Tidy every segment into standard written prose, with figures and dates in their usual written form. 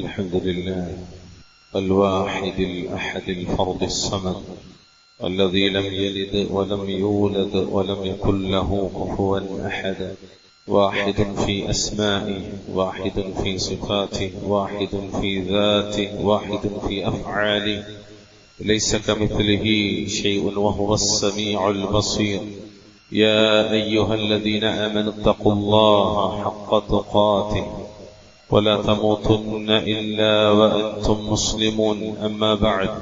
الحمد لله الواحد الأحد الفرد الصمد الذي لم يلد ولم يولد ولم يكن له كفوا أحد، واحد في أسمائه، واحد في صفاته، واحد في ذاته، واحد في أفعاله، ليس كمثله شيء وهو السميع البصير. يا أيها الذين آمنوا اتقوا الله حق تقاته ولا تموتن إلا وأنتم مسلمون. أما بعد،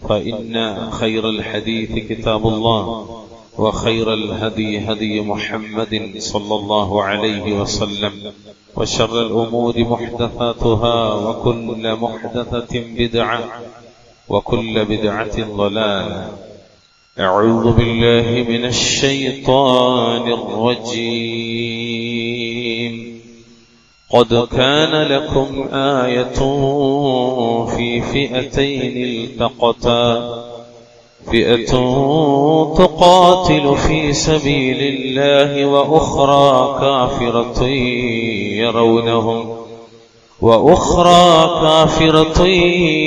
فإن خير الحديث كتاب الله، وخير الهدي هدي محمد صلى الله عليه وسلم، وشر الأمور محدثاتها، وكل محدثة بدعة، وكل بدعة ضلالة. أعوذ بالله من الشيطان الرجيم. قد كان لكم آية في فئتين التقتا، فئة تقاتل في سبيل الله وأخرى كافرة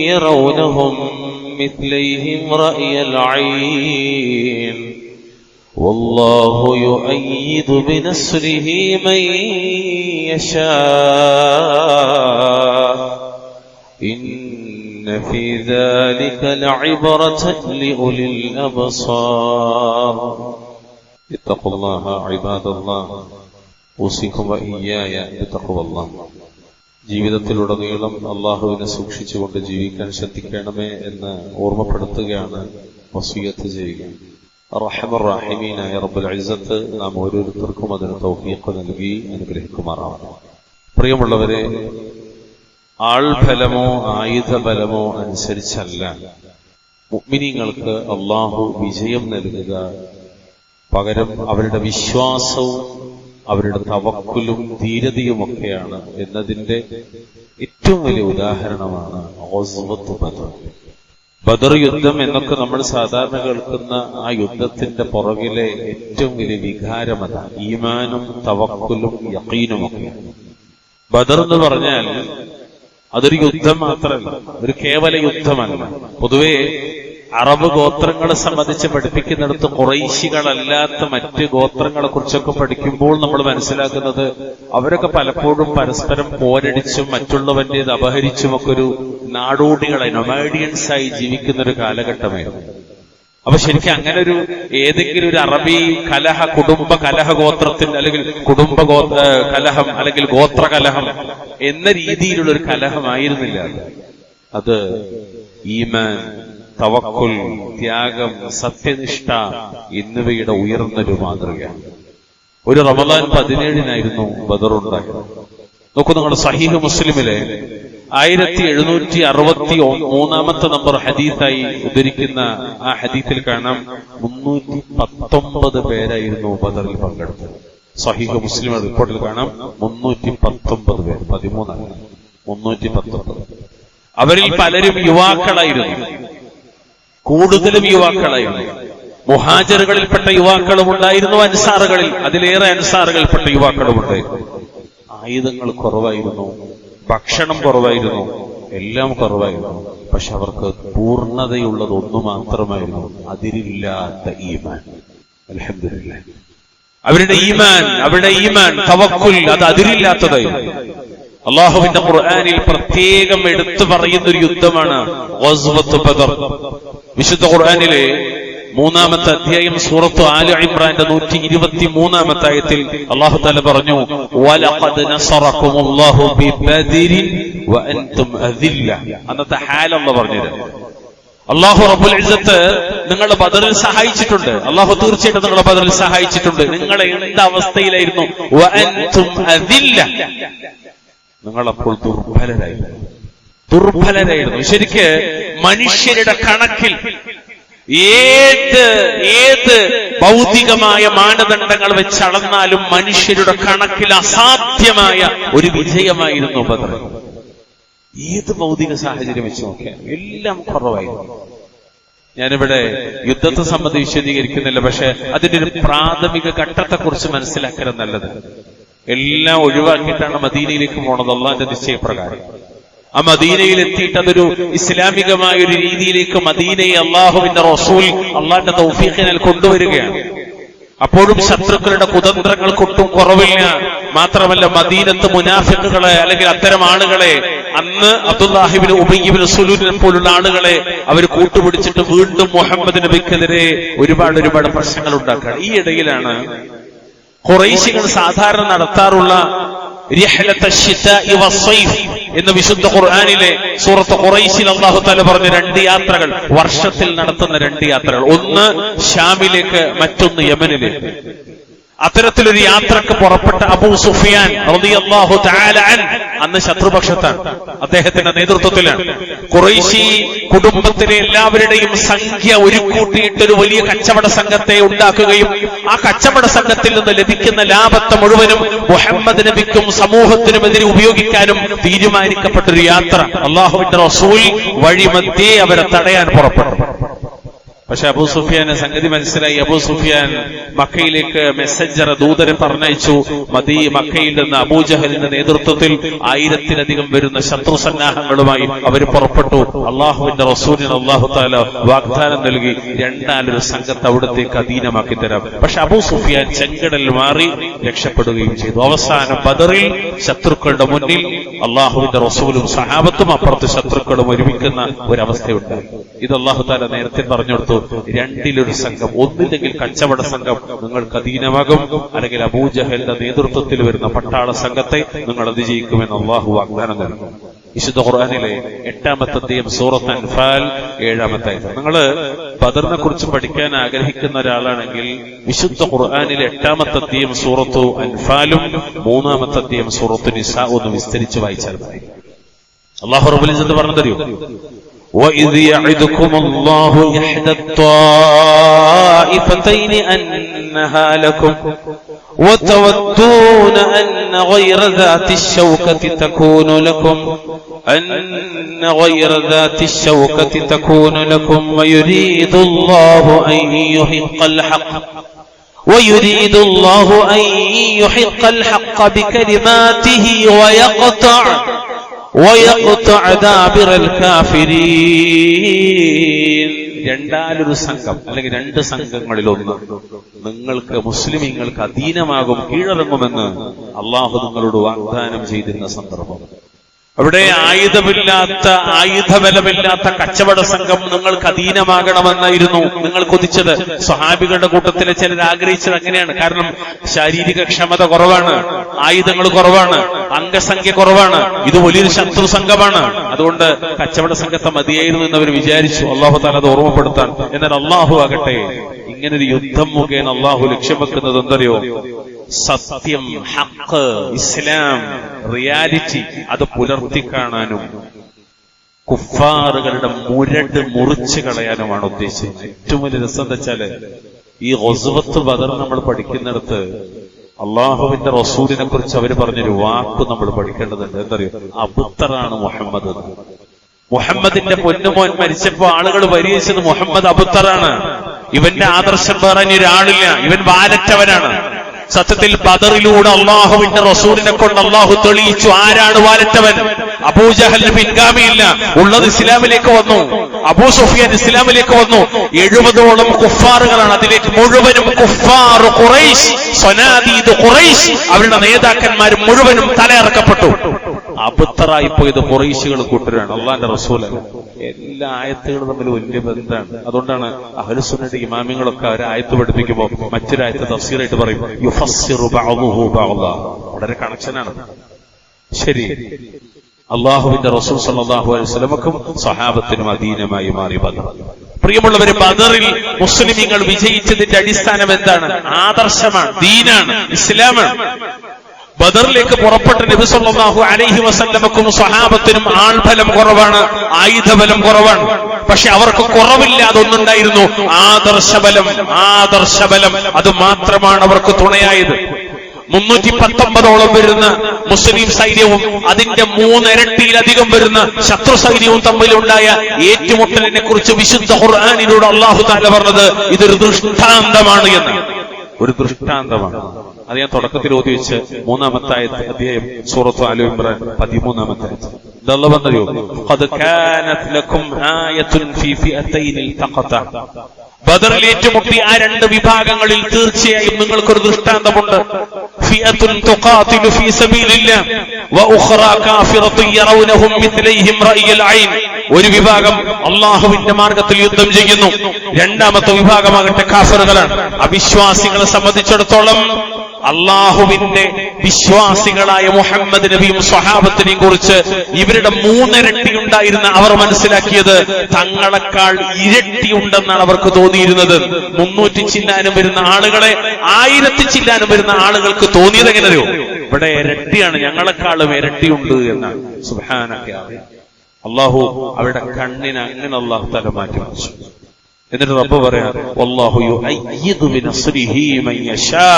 يرونهم مثليهم رأي العين، والله يؤيد بنصره من يشاء، إن في ذلك لعبرة لأولي الأبصار. اتقوا الله عباد الله، أوصيكم وإياي بتقوى الله. ജീവിതത്തിലുടനീളം അള്ളാഹുവിനെ സൂക്ഷിച്ചുകൊണ്ട് ജീവിക്കാൻ ശ്രദ്ധിക്കണമേ എന്ന് ഓർമ്മപ്പെടുത്തുകയാണ്, വസിയത്ത് ചെയ്യുക. റഹ്മാൻ റഹീമീനായ റബ്ബുൽ ഇസ്സത്ത് നാം ഓരോരുത്തർക്കും അതിന് തൗഫീഖ് നൽകി അനുഗ്രഹിക്കുമാറാവട്ടെ. പ്രിയമുള്ളവരെ, ആൾബലമോ ആയുധബലമോ അനുസരിച്ചല്ല മുഅ്മിനീങ്ങൾക്ക് അള്ളാഹു വിജയം നൽകുക, പകരം അവരുടെ വിശ്വാസവും അവരുടെ തവക്കുലും ധീരതയുമൊക്കെയാണ് എന്നതിന്റെ ഏറ്റവും വലിയ ഉദാഹരണമാണ് ഗസ്വത്ത് ബദർ. ബദർ യുദ്ധം എന്നൊക്കെ നമ്മൾ സാധാരണ കേൾക്കുന്ന ആ യുദ്ധത്തിന്റെ പുറകിലെ ഏറ്റവും വലിയ വികാരമത ഈമാനും തവക്കുലും യഖീനുമൊക്കെ. ബദർ എന്ന് പറഞ്ഞാൽ അതൊരു യുദ്ധം മാത്രമല്ല, ഒരു കേവല യുദ്ധമല്ല. പൊതുവെ അറബ് ഗോത്രങ്ങളെ സംബന്ധിച്ച് പഠിപ്പിക്കുന്നിടത്ത് ഖുറൈശികളല്ലാത്ത മറ്റ് ഗോത്രങ്ങളെ കുറിച്ചൊക്കെ പഠിക്കുമ്പോൾ നമ്മൾ മനസ്സിലാക്കുന്നത് അവരൊക്കെ പലപ്പോഴും പരസ്പരം പോരടിച്ചും മറ്റുള്ളവന്റേത് അപഹരിച്ചുമൊക്കെ ഒരു നാടോടികളെ നൊമാഡിയൻസ് ആയി ജീവിക്കുന്ന ഒരു കാലഘട്ടമായിരുന്നു. അപ്പൊ ശരിക്കും അങ്ങനെ ഒരു ഏതെങ്കിലും ഒരു അറബി കലഹ, കുടുംബ കലഹ ഗോത്രത്തിൽ അല്ലെങ്കിൽ കുടുംബ കലഹം അല്ലെങ്കിൽ ഗോത്ര കലഹം എന്ന രീതിയിലുള്ള ഒരു കലഹമായിരുന്നില്ല. അത് ഈമാൻ, തവക്കുൽ, ത്യാഗം, സത്യനിഷ്ഠ എന്നിവയുടെ ഉയർന്നൊരു മാതൃകയാണ്. ഒരു റമദാൻ 17-നായിരുന്നു ബദർ ഉണ്ടായത്. നോക്കൂ, നിങ്ങളുടെ സഹീഹ് മുസ്ലിമിലെ 1763 നമ്പർ ഹദീസായി ഉദ്ധരിക്കുന്ന ആ ഹദീസിൽ കാണാം 319 പേരായിരുന്നു ബദറിൽ പങ്കെടുത്തത്. സഹീഹ് മുസ്ലിം റിപ്പോർട്ടിൽ കാണാം 319 പേർ, 13 319. അവരിൽ പലരും യുവാക്കളായിരുന്നു, കൂടുതലും യുവാക്കളായിരുന്നു. മുഹാജിറുകളിൽപ്പെട്ട യുവാക്കളും ഉണ്ടായിരുന്നു, അൻസാറുകളിൽ അതിലേറെ അൻസാറുകളിൽപ്പെട്ട യുവാക്കളുമുണ്ടായിരുന്നു. ആയുധങ്ങൾ കുറവായിരുന്നു, ഭക്ഷണം കുറവായിരുന്നു, എല്ലാം കുറവായിരുന്നു. പക്ഷെ അവർക്ക് പൂർണ്ണതയുള്ളത് ഒന്നു മാത്രമായിരുന്നു, അതിരില്ലാത്ത ഈമാൻ. അൽഹംദുലില്ലാഹ്, അവരുടെ ഈമാൻ തവക്കുൽ അത് അതിരില്ലാത്തതായിരുന്നു. അള്ളാഹുവിന്റെ ഖുർആനിൽ പ്രത്യേകം എടുത്തു പറയുന്ന ഒരു യുദ്ധമാണ് ഗസ്വത്ത് ബദർ. വിശുദ്ധ ഖുർആനിലെ 3-ാമത്തെ അധ്യായം സൂറത്ത് ആല ഇംറാന്റെ 123-ാമത്തെ ആയത്തിൽ അല്ലാഹു തആല പറഞ്ഞു, വലഖദ് നസറകുമുല്ലാഹു ബിബദരിൻ വഅൻതും അദില്ല. അന്നത്തെ ഹാൽ അല്ലാഹു പറഞ്ഞത്, അല്ലാഹു റബ്ബുൽ ഇസ്സത്ത് നിങ്ങളെ ബദറിൽ സഹായിച്ചിട്ടുണ്ട്. അല്ലാഹു തീർച്ചയായിട്ടും നിങ്ങളെ ബദറിൽ സഹായിച്ചിട്ടുണ്ട്. നിങ്ങൾ എന്ത് അവസ്ഥയിലായിരുന്നു? വഅൻതും അദില്ല, നിങ്ങളപ്പോൾ ദുർബലരായിരുന്നു. ശരിക്ക് മനുഷ്യരുടെ കണക്കിൽ ഏത് ഭൗതികമായ മാനദണ്ഡങ്ങൾ വെച്ച് അളന്നാലും മനുഷ്യരുടെ കണക്കിൽ അസാധ്യമായ ഒരു വിജയമായിരുന്നു ബദർ. ഏത് ഭൗതിക സാഹചര്യം വെച്ച് നോക്കിയാൽ എല്ലാം കുറവായിരുന്നു. ഞാനിവിടെ യുദ്ധത്തെ സംബന്ധിച്ച് വിശദീകരിക്കുന്നില്ല, പക്ഷെ അതിന്റെ ഒരു പ്രാഥമിക ഘട്ടത്തെക്കുറിച്ച് മനസ്സിലാക്കൽ നല്ലത്. എല്ലാം ഒഴിവാക്കിയിട്ടാണ് മദീനയിലേക്ക് പോണത് അള്ളാന്റെ നിശ്ചയപ്രകാരം. ആ മദീനയിൽ എത്തിയിട്ട് അതൊരു ഇസ്ലാമികമായ ഒരു രീതിയിലേക്ക് മദീനയെ അള്ളാഹുവിന്റെ റസൂൽ അള്ളാഹിന്റെ തൗഫീഖിനാൽ കൊണ്ടുവരികയാണ്. അപ്പോഴും ശത്രുക്കളുടെ കുതന്ത്രങ്ങൾക്കൊട്ടും കുറവില്ല. മാത്രമല്ല മദീനത്ത് മുനാഫിഖുകളെ അല്ലെങ്കിൽ അത്തരം ആളുകളെ അന്ന് അബ്ദുല്ലാഹി ഇബ്നു ഉബയ്യ് ഇബ്നു സലൂലിനെ പോലുള്ള ആളുകളെ അവർ കൂട്ടുപിടിച്ചിട്ട് വീണ്ടും മുഹമ്മദ് നബിക്കെതിരെ ഒരുപാട് പ്രശ്നങ്ങൾ ഉണ്ടാക്കുകയാണ്. ഈ ഇടയിലാണ് ഖുറൈശികൾ സാധാരണ നടത്താറുള്ള എന്ന് വിശുദ്ധ ഖുർആനിലെ സൂറത്ത് ഖുറൈശിൽ അല്ലാഹു തആല പറഞ്ഞ 2 യാത്രകൾ, വർഷത്തിൽ നടത്തുന്ന 2 യാത്രകൾ, ഒന്ന് ഷാമിലേക്ക്, മറ്റൊന്ന് യമനിലേക്ക്. അത്തരത്തിലൊരു യാത്രക്ക് പുറപ്പെട്ട അബൂ സുഫിയാൻ റളിയല്ലാഹു തആല അന്ന് ശത്രുപക്ഷത്താണ്, അദ്ദേഹത്തിന്റെ നേതൃത്വത്തിലാണ്. ഖുറൈശി കുടുംബത്തിലെ എല്ലാവരുടെയും സംഖ്യ ഒരുക്കൂട്ടിയിട്ടൊരു വലിയ കച്ചവട സംഘത്തെ ഉണ്ടാക്കുകയും ആ കച്ചവട സംഘത്തിൽ നിന്ന് ലഭിക്കുന്ന ലാഭത്തെ മുഴുവനും മുഹമ്മദ് നബിക്കും സമൂഹത്തിനുമെതിരെ ഉപയോഗിക്കാനും തീരുമാനിക്കപ്പെട്ടൊരു യാത്ര. അല്ലാഹുവിന്റെ റസൂൽ വഴിമധ്യേ അവരെ തടയാൻ പുറപ്പെട്ടു. പക്ഷെ അബൂ സുഫിയാന് സംഗതി മനസ്സിലായി. അബൂ സുഫിയാൻ മക്കയിലേക്ക് മെസ്സഞ്ചർ ദൂതരെ പറഞ്ഞയച്ചു. മക്കയിൽ നിന്ന് അബൂജഹലിന്റെ നേതൃത്വത്തിൽ 1000-ലധികം വരുന്ന ശത്രു സന്നാഹങ്ങളുമായി അവർ പുറപ്പെട്ടു. അള്ളാഹുവിന്റെ റസൂലിന് അല്ലാഹു തആല വാഗ്ദാനം നൽകി, 2 സംഘത്തെ അവിടത്തേക്ക് അധീനമാക്കി തരാം. പക്ഷെ അബൂ സുഫിയാൻ ചെങ്കടൽ മാറി രക്ഷപ്പെടുകയും ചെയ്തു. അവസാനം ബദറിൽ ശത്രുക്കളുടെ മുന്നിൽ അള്ളാഹുവിന്റെ റസൂലും സഹാബത്തും അപ്പുറത്ത് ശത്രുക്കളും ഒരുമിക്കുന്ന ഒരവസ്ഥയുണ്ടായി. ഇത് അല്ലാഹു തആല നേരത്തെ പറഞ്ഞു കൊടുത്തു. 2 സംഘം, ഒന്നില്ലെങ്കിൽ കച്ചവട സംഘം നിങ്ങൾക്ക് അധീനമാകും, അല്ലെങ്കിൽ അബൂജഹലിന്റെ നേതൃത്വത്തിൽ വരുന്ന പട്ടാള സംഘത്തെ നിങ്ങൾ അതിജയിക്കുമെന്ന് അള്ളാഹു വാഗ്ദാനം നൽകും. വിശുദ്ധ ഖുർആനിലെ 8-ാമത്തെ അധ്യായം സൂറത്ത് അൻഫാൽ 7-ാമത്തെ ആയത്ത്. നിങ്ങൾ ബദറിനെ കുറിച്ച് പഠിക്കാൻ ആഗ്രഹിക്കുന്ന ഒരാളാണെങ്കിൽ വിശുദ്ധ ഖുർആനിലെ 8-ാമത്തെ അധ്യായം സൂറത്തു അൻഫാലും 3-ാമത്തെ അധ്യായം സൂറത്തു നിസാ ഒന്ന് വിസ്തരിച്ച് വായിച്ചാൽ മതി. അല്ലാഹു റബ്ബുൽ ഇസ്സത്ത് പറഞ്ഞു തരും, وَإِذْ يَعِدُكُمُ اللَّهُ إِحْدَى الطَّائِفَتَيْنِ أَنَّهَا لَكُمْ وَتَوَدُّونَ أَنَّ غَيْرَ ذَاتِ الشَّوْكَةِ تَكُونُ لَكُمْ وَيُرِيدُ اللَّهُ أَن يُحِقَّ الْحَقَّ بِكَلِمَاتِهِ وَيَقْطَعَ دَابِرَ الْكَافِرِينَ. 2 സംഘം അല്ലെങ്കിൽ 2 സംഘങ്ങളിലൊന്ന് നിങ്ങൾക്ക് മുസ്ലിമീങ്ങൾക്ക് അധീനമാകും, കീഴടങ്ങുമെന്ന് അള്ളാഹു നിങ്ങളോട് വാഗ്ദാനം ചെയ്തിരുന്ന സന്ദർഭം. അവിടെ ആയുധബലമില്ലാത്ത കച്ചവട സംഘം നിങ്ങൾക്ക് അധീനമാകണമെന്നായിരുന്നു നിങ്ങൾ കൊതിച്ചത്. സ്വഹാബികളുടെ കൂട്ടത്തിലെ ചിലർ ആഗ്രഹിച്ചത് അങ്ങനെയാണ്. കാരണം ശാരീരിക ക്ഷമത കുറവാണ്, ആയുധങ്ങൾ കുറവാണ്, അംഗസംഖ്യ കുറവാണ്, ഇത് വലിയൊരു ശത്രു സംഘമാണ്. അതുകൊണ്ട് കച്ചവട സംഘത്തെ മതിയായിരുന്നു എന്നവർ വിചാരിച്ചു. അള്ളാഹു തആല അത് ഓർമ്മപ്പെടുത്താൻ. എന്നാൽ അള്ളാഹു ആകട്ടെ ഇങ്ങനൊരു യുദ്ധം മുഖേന അള്ളാഹു ലക്ഷ്യം വെക്കുന്നത് എന്തറിയോ? സത്യം, ഹഖ്, ഇസ്ലാം, റിയാലിറ്റി അത് പുലർത്തി കാണാനും കുഫാറുകളുടെ മുരട് മുറിച്ചു കളയാനുമാണ് ഉദ്ദേശിച്ചത്. ഏറ്റവും വലിയ രസം എന്താ വെച്ചാല് ഈ ഗസ്വത്ത് ബദർ നമ്മൾ പഠിക്കുന്നിടത്ത് അള്ളാഹുവിന്റെ റസൂലിനെ കുറിച്ച് അവർ പറഞ്ഞൊരു വാക്ക് നമ്മൾ പഠിക്കേണ്ടതുണ്ട്. എന്തറിയോ? അബുത്തറാണ് മുഹമ്മദ്. മുഹമ്മദിന്റെ പൊന്നുമോൻ മരിച്ചപ്പോ ആളുകൾ പരിഹസിച്ചത് മുഹമ്മദ് അബുത്തറാണ്, ഇവന്റെ ആദർശം വേറെ ഒരാളില്ല, ഇവൻ വാലറ്റവനാണ്. സത്യത്തിൽ ബദറിലൂടെ അള്ളാഹുവിന്റെ റസൂലിനെ കൊണ്ട് അള്ളാഹു തെളിയിച്ചു ആരാണ് വാലറ്റവൻ. അബൂജഹലിന് പിൻഗാമിയില്ല, ഉള്ളത് ഇസ്ലാമിലേക്ക് വന്നു. അബൂ സുഫിയാൻ ഇസ്ലാമിലേക്ക് വന്നു. 70ഓളം കുഫാറുകളാണ്, അതിലേക്ക് മുഴുവനും കുഫാർ ഖുറൈശ്, സനാദീദ് ഖുറൈശ്, അവരുടെ നേതാക്കന്മാർ മുഴുവനും തലയിറക്കപ്പെട്ടു. അബുത്തറായി പോയത് ഖുറൈശികൾ കൂട്ടരാണ്, അള്ളാന്റെ റസൂല്. എല്ലാ ആയത്തുകളും തമ്മിൽ വലിയ ബന്ധമാണ്. അതുകൊണ്ടാണ് അഹ്ലുസുന്നയുടെ ഇമാമിങ്ങളൊക്കെ ഒരു ആയത്ത് പഠിപ്പിക്കുമ്പോൾ മറ്റൊരായത്ത് തഫ്സീറായിട്ട് പറയും യുഫസ്സിറു ബഅദുഹു ബഅദാ. വളരെ കണക്ഷനാണ്. ശരി, അള്ളാഹുവിന്റെ റസൂൽ സല്ലല്ലാഹു അലൈഹി വസല്ലമക്കും സ്വഹാബത്തിനും അധീനമായി മാറി ബദർ. പ്രിയമുള്ളവരെ, ബദറിൽ മുസ്ലിമീങ്ങൾ വിജയിച്ചതിന്റെ അടിസ്ഥാനം എന്താണ്? ആദർശമാണ്, ദീനാണ്, ഇസ്ലാമാണ്. ബദറിലേക്ക് പുറപ്പെട്ട നബി സല്ലല്ലാഹു അലൈഹി വസല്ലമക്കും സ്വഹാബത്തിനും ആൾബലം കുറവാണ്, ആയുധബലം കുറവാണ്. പക്ഷെ അവർക്ക് കുറവില്ലാതെ ഒന്നുണ്ടായിരുന്നു, ആദർശബലം. അത് മാത്രമാണ് അവർക്ക് തുണയായത്. 319ഓളം വരുന്ന മുസ്ലിം സൈന്യവും അതിന്റെ 3 ഇരട്ടിയിലധികം വരുന്ന ശത്രു സൈന്യവും തമ്മിലുണ്ടായ ഏറ്റുമുട്ടലിനെ കുറിച്ച് വിശുദ്ധ ഖുർആനിലൂടെ അല്ലാഹു തആല പറഞ്ഞത് ഇതൊരു ദൃഷ്ടാന്തമാണ് എന്ന്. ഒരു ദൃഷ്ടാന്തമാണ്. അത് ഞാൻ തുടക്കത്തിൽ ഓതി വെച്ച് 3-ാമത്തെ അധ്യായം സൂറത്ത് ആലു ഇമ്രാൻ 13-ാമത്തെ ആയത്ത്. ഇതല്ല പറഞ്ഞോ, ഖദ് കാനത് ലക്കും ആയത്തുൻ ഫീ ഫിഅതൈൻ ഇൽതഖത. ബദറിൽ ഏറ്റുമുട്ടി ആ രണ്ട് വിഭാഗങ്ങളിൽ തീർച്ചയായും നിങ്ങൾക്കൊരു ദൃഷ്ടാന്തമുണ്ട്. ഫിഅത്തുൻ തുഖാതിലു ഫീ സബീലില്ലാഹ് വഉഖറാ കാഫിറത്തുൻ യറൗനഹും മിത്ലൈഹിം റഅയൽ ഐൻ. ഒരു വിഭാഗം അല്ലാഹുവിന്റെ മാർഗത്തിൽ യുദ്ധം ചെയ്യുന്നു, രണ്ടാമത്തെ വിഭാഗമാകട്ടെ കാഫിറുകളാണ്. അവിശ്വാസികളെ സംബന്ധിച്ചിടത്തോളം അള്ളാഹുവിന്റെ വിശ്വാസികളായ മുഹമ്മദ് നബിയും സ്വഹാബത്തിനെയും കുറിച്ച് ഇവരുടെ 3 ഇരട്ടി ഉണ്ടായിരുന്ന അവർ മനസ്സിലാക്കിയത് തങ്ങളെക്കാൾ ഇരട്ടി ഉണ്ടെന്നാണ് അവർക്ക് തോന്നിയിരുന്നത്. 300 ചില്ലാനും വരുന്ന ആളുകളെ 1000 ചില്ലാനും വരുന്ന ആളുകൾക്ക് തോന്നിയത് എങ്ങനെയോ, ഇവിടെ ഇരട്ടിയാണ്, ഞങ്ങളെക്കാളും ഇരട്ടിയുണ്ട് എന്നാണ്. സുബ്ഹാനക. അള്ളാഹു അവരുടെ കണ്ണിന് അങ്ങനെ അള്ളാഹു തല മാറ്റി വെച്ചു. എന്നിട്ട് റബ്ബ് പറയാ, വല്ലാഹു യുഅയ്യിദു ബിനസ്രിഹി മൻ യശാ.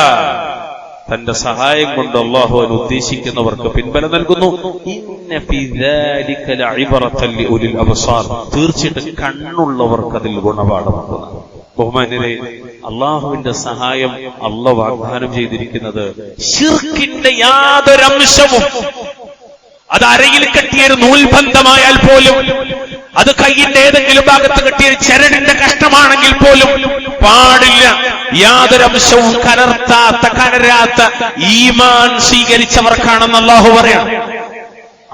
തന്റെ സഹായം കൊണ്ട് അള്ളാഹു ഉദ്ദേശിക്കുന്നവർക്ക് പിൻബലം നൽകുന്നു. ഇന്ന ഫീ ദാലിക ലഇബ്റതൻ ലിഉലിൽ അബ്സാർ. തീർച്ചയായിട്ടും കണ്ണുള്ളവർക്ക് അതിൽ ഗുണപാഠമുണ്ട്. ബഹുമാന്യരെ, അള്ളാഹുവിന്റെ സഹായം അള്ളാഹു വാഗ്ദാനം ചെയ്തിരിക്കുന്നത് ശിർക്കിന്റെ യാതൊരംശവും, അത് അരയിൽ കെട്ടിയൊരു നൂൽബന്ധമായാൽ പോലും, അത് കയ്യിന്റെ ഏതെങ്കിലും ഭാഗത്ത് കെട്ടിയ ചരടിന്റെ കഷ്ടമാണെങ്കിൽ പോലും പാടില്ല. യാതൊരംശവും കലരാത്ത ഈമാൻ സ്വീകരിച്ചവർക്കാണെന്ന് അല്ലാഹു പറയാണ്.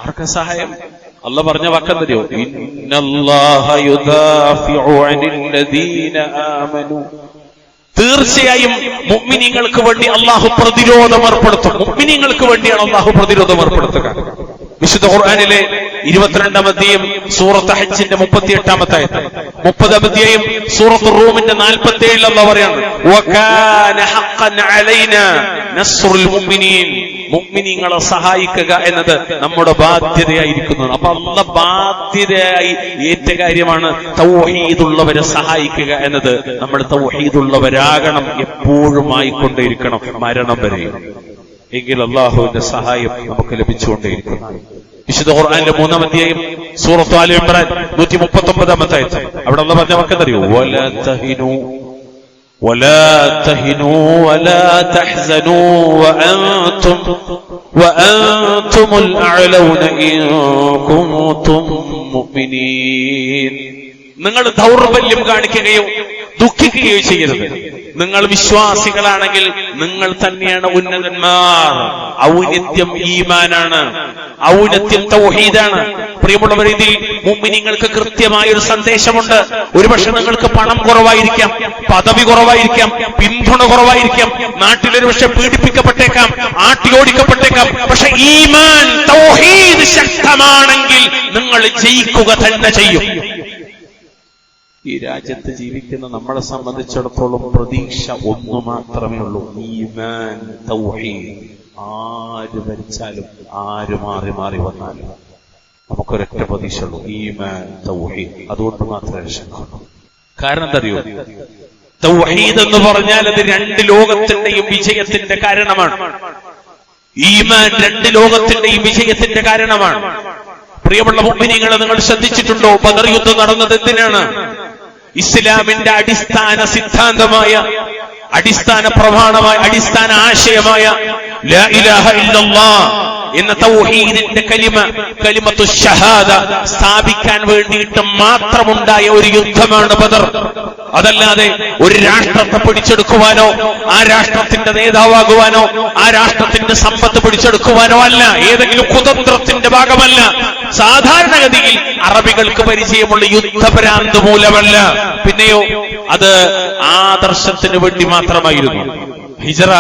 ആർക്കാ സഹായം? അല്ലാഹു പറഞ്ഞ വാക്കെന്തോ, ഇന്നല്ലാഹ യുദാഫിഉ അനില്ലദീന ആമനു. തീർച്ചയായും മുഅ്മിനീങ്ങൾക്ക് വേണ്ടി അല്ലാഹു പ്രതിരോധം ഏർപ്പെടുത്തും. മുഅ്മിനീങ്ങൾക്ക് വേണ്ടിയാണ് അല്ലാഹു പ്രതിരോധം ഏർപ്പെടുത്തുക. വിശുദ്ധ ഖുർആനിലെ 22-ാം അധ്യായം സൂറത്ത് ഹജ്ജിന്റെ 38-ാമത്തെ ആയത്ത്, 30-ാം അധ്യായം സൂറത്ത് റൂമിന്റെ 47 അല്ലാഹു പറയാണ്, വകാന ഹഖൻ അലൈനാ നസ്റുൽ മുഅ്മിനീൻ. മുഅ്മിനീങ്ങളെ സഹായിക്കുക എന്നത് നമ്മുടെ ബാധ്യതയായിരിക്കുന്നു. അപ്പൊ അല്ലാഹു ബാധ്യതയായി ഏറ്റ കാര്യമാണ് തൗഹീദുള്ളവരെ സഹായിക്കുക എന്നത്. നമ്മൾ തൗഹീദുള്ളവരാകണം, എപ്പോഴും ആയിക്കൊണ്ടേയിരിക്കണം, മരണം വരെ. എങ്കിൽ അള്ളാഹുവിന്റെ സഹായം നമുക്ക് ലഭിച്ചുകൊണ്ടേയിരിക്കുന്നു. വിശുദ്ധ ഖുർആനിലെ 3-ാം അധ്യായം സൂറത്ത് ആലു ഇംറാൻ 139-ാമത്തെ ആയത്ത്, അവിടെ അല്ലാഹു പറഞ്ഞ വാക്കെന്തറിയോ, വലാ തഹിനൂ വലാ തഹ്സനൂ വഅൻതുമുൽ അഅലൗന ഇൻ കുൻതും മുഅ്മിനീൻ. നിങ്ങൾ ദൗർബല്യം കാണിക്കുകയോ ദുഃഖിക്കുകയോ ചെയ്യരുത്. നിങ്ങൾ വിശ്വാസികളാണെങ്കിൽ നിങ്ങൾ തന്നെയാണ് ഉന്നതന്മാർ. ഔന്നത്യം ഈമാനാണ്, ഔന്നത്യം തൗഹീദാണ്. പ്രിയമുള്ളവർ, ഇതിൽ മുഅ്മിനീങ്ങൾക്ക് കൃത്യമായ ഒരു സന്ദേശമുണ്ട്. ഒരുപക്ഷെ നിങ്ങൾക്ക് പണം കുറവായിരിക്കാം, പദവി കുറവായിരിക്കാം, പിന്തുണ കുറവായിരിക്കാം, നാട്ടിലൊരു പക്ഷെ പീഡിപ്പിക്കപ്പെട്ടേക്കാം, ആട്ടിയോടിക്കപ്പെട്ടേക്കാം. പക്ഷെ ഈമാൻ തൗഹീദ് ശക്തമാണെങ്കിൽ നിങ്ങൾ ജയിക്കുക തന്നെ ചെയ്യും. ഈ രാജ്യത്ത് ജീവിക്കുന്ന നമ്മളെ സംബന്ധിച്ചിടത്തോളം പ്രതീക്ഷ ഒന്നു മാത്രമേ ഉള്ളൂ, ഈമാൻ തൗഹീദ്. ആര് ഭരിച്ചാലും, ആര് മാറി വന്നാലും നമുക്കൊരൊറ്റ പ്രതീക്ഷ ഉള്ളൂ, ഈമാൻ തൗഹീദ്. അതുകൊണ്ട് മാത്രമേ രക്ഷപ്പെടുള്ളൂ. കാരണം എന്തറിയോ, തൗഹീദ് എന്ന് പറഞ്ഞാൽ അത് 2 ലോകത്തിന്റെയും വിജയത്തിന്റെ കാരണമാണ്. ഈമാൻ 2 ലോകത്തിന്റെയും വിജയത്തിന്റെ കാരണമാണ്. പ്രിയമുള്ള മുഅ്മിനീങ്ങളെ, നിങ്ങൾ ശ്രദ്ധിച്ചിട്ടുണ്ടോ, ബദർ യുദ്ധം നടന്നത് എന്തിനാണ്? ഇസ്ലാമിന്റെ അടിസ്ഥാന സിദ്ധാന്തമായ, അടിസ്ഥാന പ്രമാണമായ, അടിസ്ഥാന ആശയമായ ലാ ഇലാഹ ഇല്ലല്ലാഹ് എന്ന തൗഹീദിന്റെ കലിമത്തു ഷഹാദ സ്ഥാപിക്കാൻ വേണ്ടിയിട്ട് മാത്രമുണ്ടായ ഒരു യുദ്ധമാണ് ബദർ. അതല്ലാതെ ഒരു രാഷ്ട്രത്തെ പിടിച്ചെടുക്കുവാനോ, ആ രാഷ്ട്രത്തിന്റെ നേതാവാകുവാനോ, ആ രാഷ്ട്രത്തിന്റെ സമ്പത്ത് പിടിച്ചെടുക്കുവാനോ അല്ല, ഏതെങ്കിലും കുതന്ത്രത്തിന്റെ ഭാഗമല്ല. സാധാരണഗതിയിൽ അറബികൾക്ക് പരിചയമുള്ള യുദ്ധഭ്രാന്ത് മൂലമല്ല, പിന്നെയോ അത് ആദർശത്തിന് വേണ്ടി മാത്രമായിരുന്നു. ഹിജറ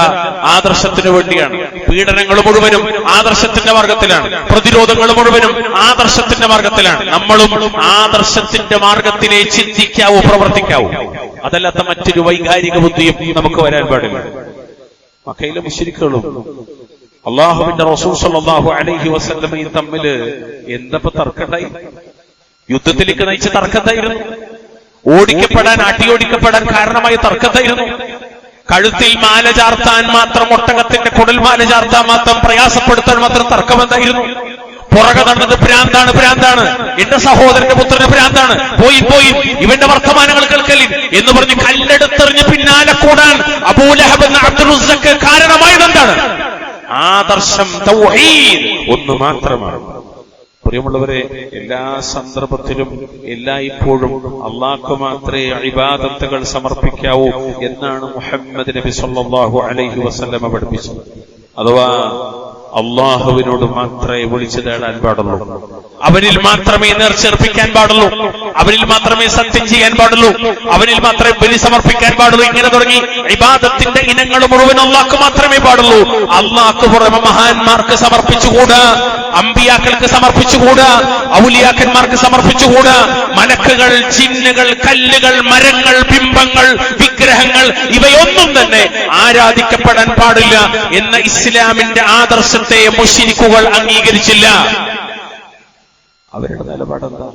ആദർശത്തിന് വേണ്ടിയാണ്. പീഡനങ്ങൾ മുഴുവനും ആദർശത്തിന്റെ മാർഗത്തിലാണ്, പ്രതിരോധങ്ങൾ മുഴുവനും ആദർശത്തിന്റെ മാർഗത്തിലാണ്. നമ്മളും ആദർശത്തിന്റെ മാർഗത്തിലേ ചിന്തിക്കാവൂ, പ്രവർത്തിക്കാവൂ. അതല്ലാത്ത മറ്റൊരു വൈകാരിക ബുദ്ധിയും നമുക്ക് വരാൻ പാടില്ല. മക്കയിലെ മുശ്രിക്കുകളും അള്ളാഹുവിന്റെ റസൂൽ സ്വല്ലല്ലാഹു അലൈഹി വസല്ലമയും തമ്മിൽ എന്തപ്പോ തർക്കണ്ടായി? യുദ്ധത്തിലേക്ക് നയിച്ച തർക്കത്തായിരുന്നു. ഓടിക്കപ്പെടാൻ, അട്ടിയോടിക്കപ്പെടാൻ കാരണമായ തർക്കത്തായിരുന്നു. കഴുത്തിൽ മാല ചാർത്താൻ മാത്രം, ഒട്ടകത്തിന്റെ കുടൽ മാല ചാർത്താൻ മാത്രം, പ്രയാസപ്പെടുത്താൻ മാത്രം തർക്കമെന്തായിരുന്നു? പുറകെ നടന്നത് ഭ്രാന്താണ്, ഭ്രാന്താണ്, എന്റെ സഹോദരന്റെ പുത്രന് ഭ്രാന്താണ്, പോയി പോയി ഇവന്റെ വർത്തമാനങ്ങൾ കേൾക്കലിൻ എന്ന് പറഞ്ഞ് കല്ലെടുത്തെറിഞ്ഞ് പിന്നാലെ കൂടാൻ അബൂ ലഹബ് എന്ന അബ്ദുൽ ഉസ്സക്ക് കാരണമായത് എന്താണ്? ആദർശം തൗഹീദ് ഒന്ന് മാത്രമാണ്. പ്രിയമുള്ളവരെ, എല്ലാ സന്ദർഭത്തിലും എല്ലായ്പ്പോഴും അള്ളാഹ്ക്ക് മാത്രമേ ഇബാദത്തുകൾ സമർപ്പിക്കാവൂ എന്നാണ് മുഹമ്മദ് നബി സല്ലല്ലാഹു അലൈഹി വസല്ലം പഠിപ്പിച്ചത്. അഥവാ അള്ളാഹുവിനോട് മാത്രമേ വിളിച്ചു തേടാൻ പാടുള്ളൂ, അവനിൽ മാത്രമേ നേർച്ചർപ്പിക്കാൻ പാടുള്ളൂ, അവനിൽ മാത്രമേ സത്യം ചെയ്യാൻ പാടുള്ളൂ, അവനിൽ മാത്രമേ ബലി സമർപ്പിക്കാൻ പാടുള്ളൂ. ഇങ്ങനെ തുടങ്ങി ഇബാദത്തിന്റെ ഇനങ്ങൾ മുഴുവൻ അള്ളാഹ്ക്ക് മാത്രമേ പാടുള്ളൂ. അള്ളാഹ്ക്ക് പുറമെ മഹാന്മാർക്ക് സമർപ്പിച്ചുകൂടാ, അമ്പിയാക്കൾക്ക് സമർപ്പിച്ചുകൂടാ, ഔലിയാക്കന്മാർക്ക് സമർപ്പിച്ചുകൂടാ. മലക്കുകൾ, ജിന്നുകൾ, കല്ലുകൾ, മരങ്ങൾ, ബിംബങ്ങൾ, വിഗ്രഹങ്ങൾ ഇവയൊന്നും തന്നെ ആരാധിക്കപ്പെടാൻ പാടില്ല എന്ന ഇസ്ലാമിന്റെ ആദർശത്തെ മുശ്രിക്കുകൾ അംഗീകരിച്ചില്ല. അവരുടെ നിലപാടെന്താ?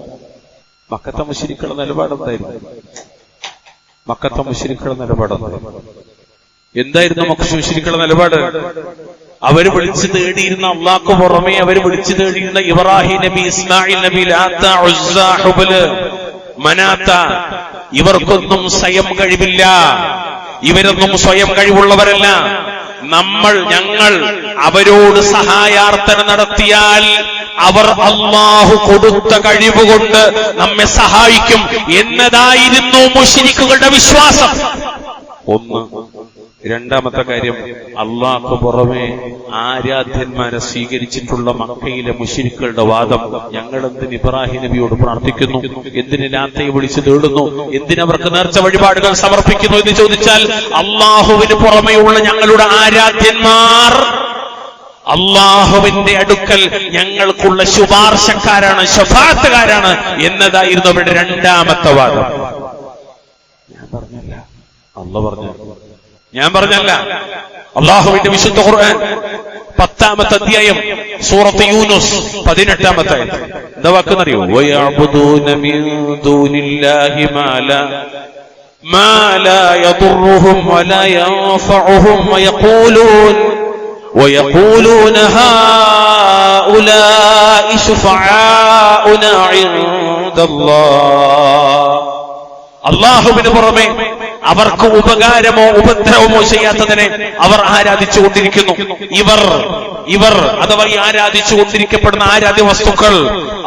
മക്കത്തെ മുശ്രിക്കുകളുടെ നിലപാടെന്തായിരുന്നു? മക്കത്തെ മുശ്രിക്കുകളുടെ എന്തായിരുന്നു? മുശ്രിക്കുകളുടെ നിലപാട് അവര് വിളിച്ചു തേടിയിരുന്ന അള്ളാഹ്ക്ക് പുറമെ അവര് വിളിച്ചു തേടിയിരുന്ന ഇബ്രാഹിം നബി, ഇസ്മായിൽ നബി, ലാത്ത, ഉസ്സ, ഹുബല്, മനാത്ത, ഇവർക്കൊന്നും സ്വയം കഴിവില്ല, ഇവരൊന്നും സ്വയം കഴിവുള്ളവരല്ല. ഞങ്ങൾ അവരോട് സഹായാർത്ഥന നടത്തിയാൽ അവർ അള്ളാഹു കൊടുത്ത കഴിവുകൊണ്ട് നമ്മെ സഹായിക്കും എന്നതായിരുന്നു മുശ്രിക്കുകളുടെ വിശ്വാസം. ഒന്ന്. രണ്ടാമത്തെ കാര്യം, അള്ളാഹ്ക്ക് പുറമെ ആരാധ്യന്മാരെ സ്വീകരിച്ചിട്ടുള്ള മക്കയിലെ മുശ്രിക്കുകളുടെ വാദം, ഞങ്ങളെന്തിന് ഇബ്രാഹിം നബിയോട് പ്രാർത്ഥിക്കുന്നു, എന്തിന് ലാത്തയെ വിളിച്ചു തേടുന്നു, എന്തിനവർക്ക് നേർച്ച വഴിപാടുകൾ സമർപ്പിക്കുന്നു എന്ന് ചോദിച്ചാൽ അള്ളാഹുവിന് പുറമെയുള്ള ഞങ്ങളുടെ ആരാധ്യന്മാർ അള്ളാഹുവിന്റെ അടുക്കൽ ഞങ്ങൾക്കുള്ള ശുപാർശക്കാരാണ്, ശഫാഅത്തുകാരാണ് എന്നതായിരുന്നു അവരുടെ രണ്ടാമത്തെ വാദം. ഞാൻ പറഞ്ഞല്ല. അള്ളാഹുവിന്റെ വിശുദ്ധ ഖുർആൻ 10-ാമത്തെ അധ്യായം സൂറത്ത് യൂനുസ് 18-ാമത്തെ ആയത്ത് എന്താ വാക്കെന്നറിയോ? വയഅബുദൂന മിൻ ദൂനില്ലാഹി മാ ലാ യദുർറുഹും വലാ യൻഫഉഹും ويقولون هؤلاء شفعاؤنا عند الله. അള്ളാഹുവിന് പുറമെ അവർക്ക് ഉപകാരമോ ഉപദ്രവമോ ചെയ്യാത്തതിനെ അവർ ആരാധിച്ചുകൊണ്ടിരിക്കുന്നു. ഇവർ അഥവാ ഈ ആരാധിച്ചുകൊണ്ടിരിക്കപ്പെടുന്ന ആരാധ്യ വസ്തുക്കൾ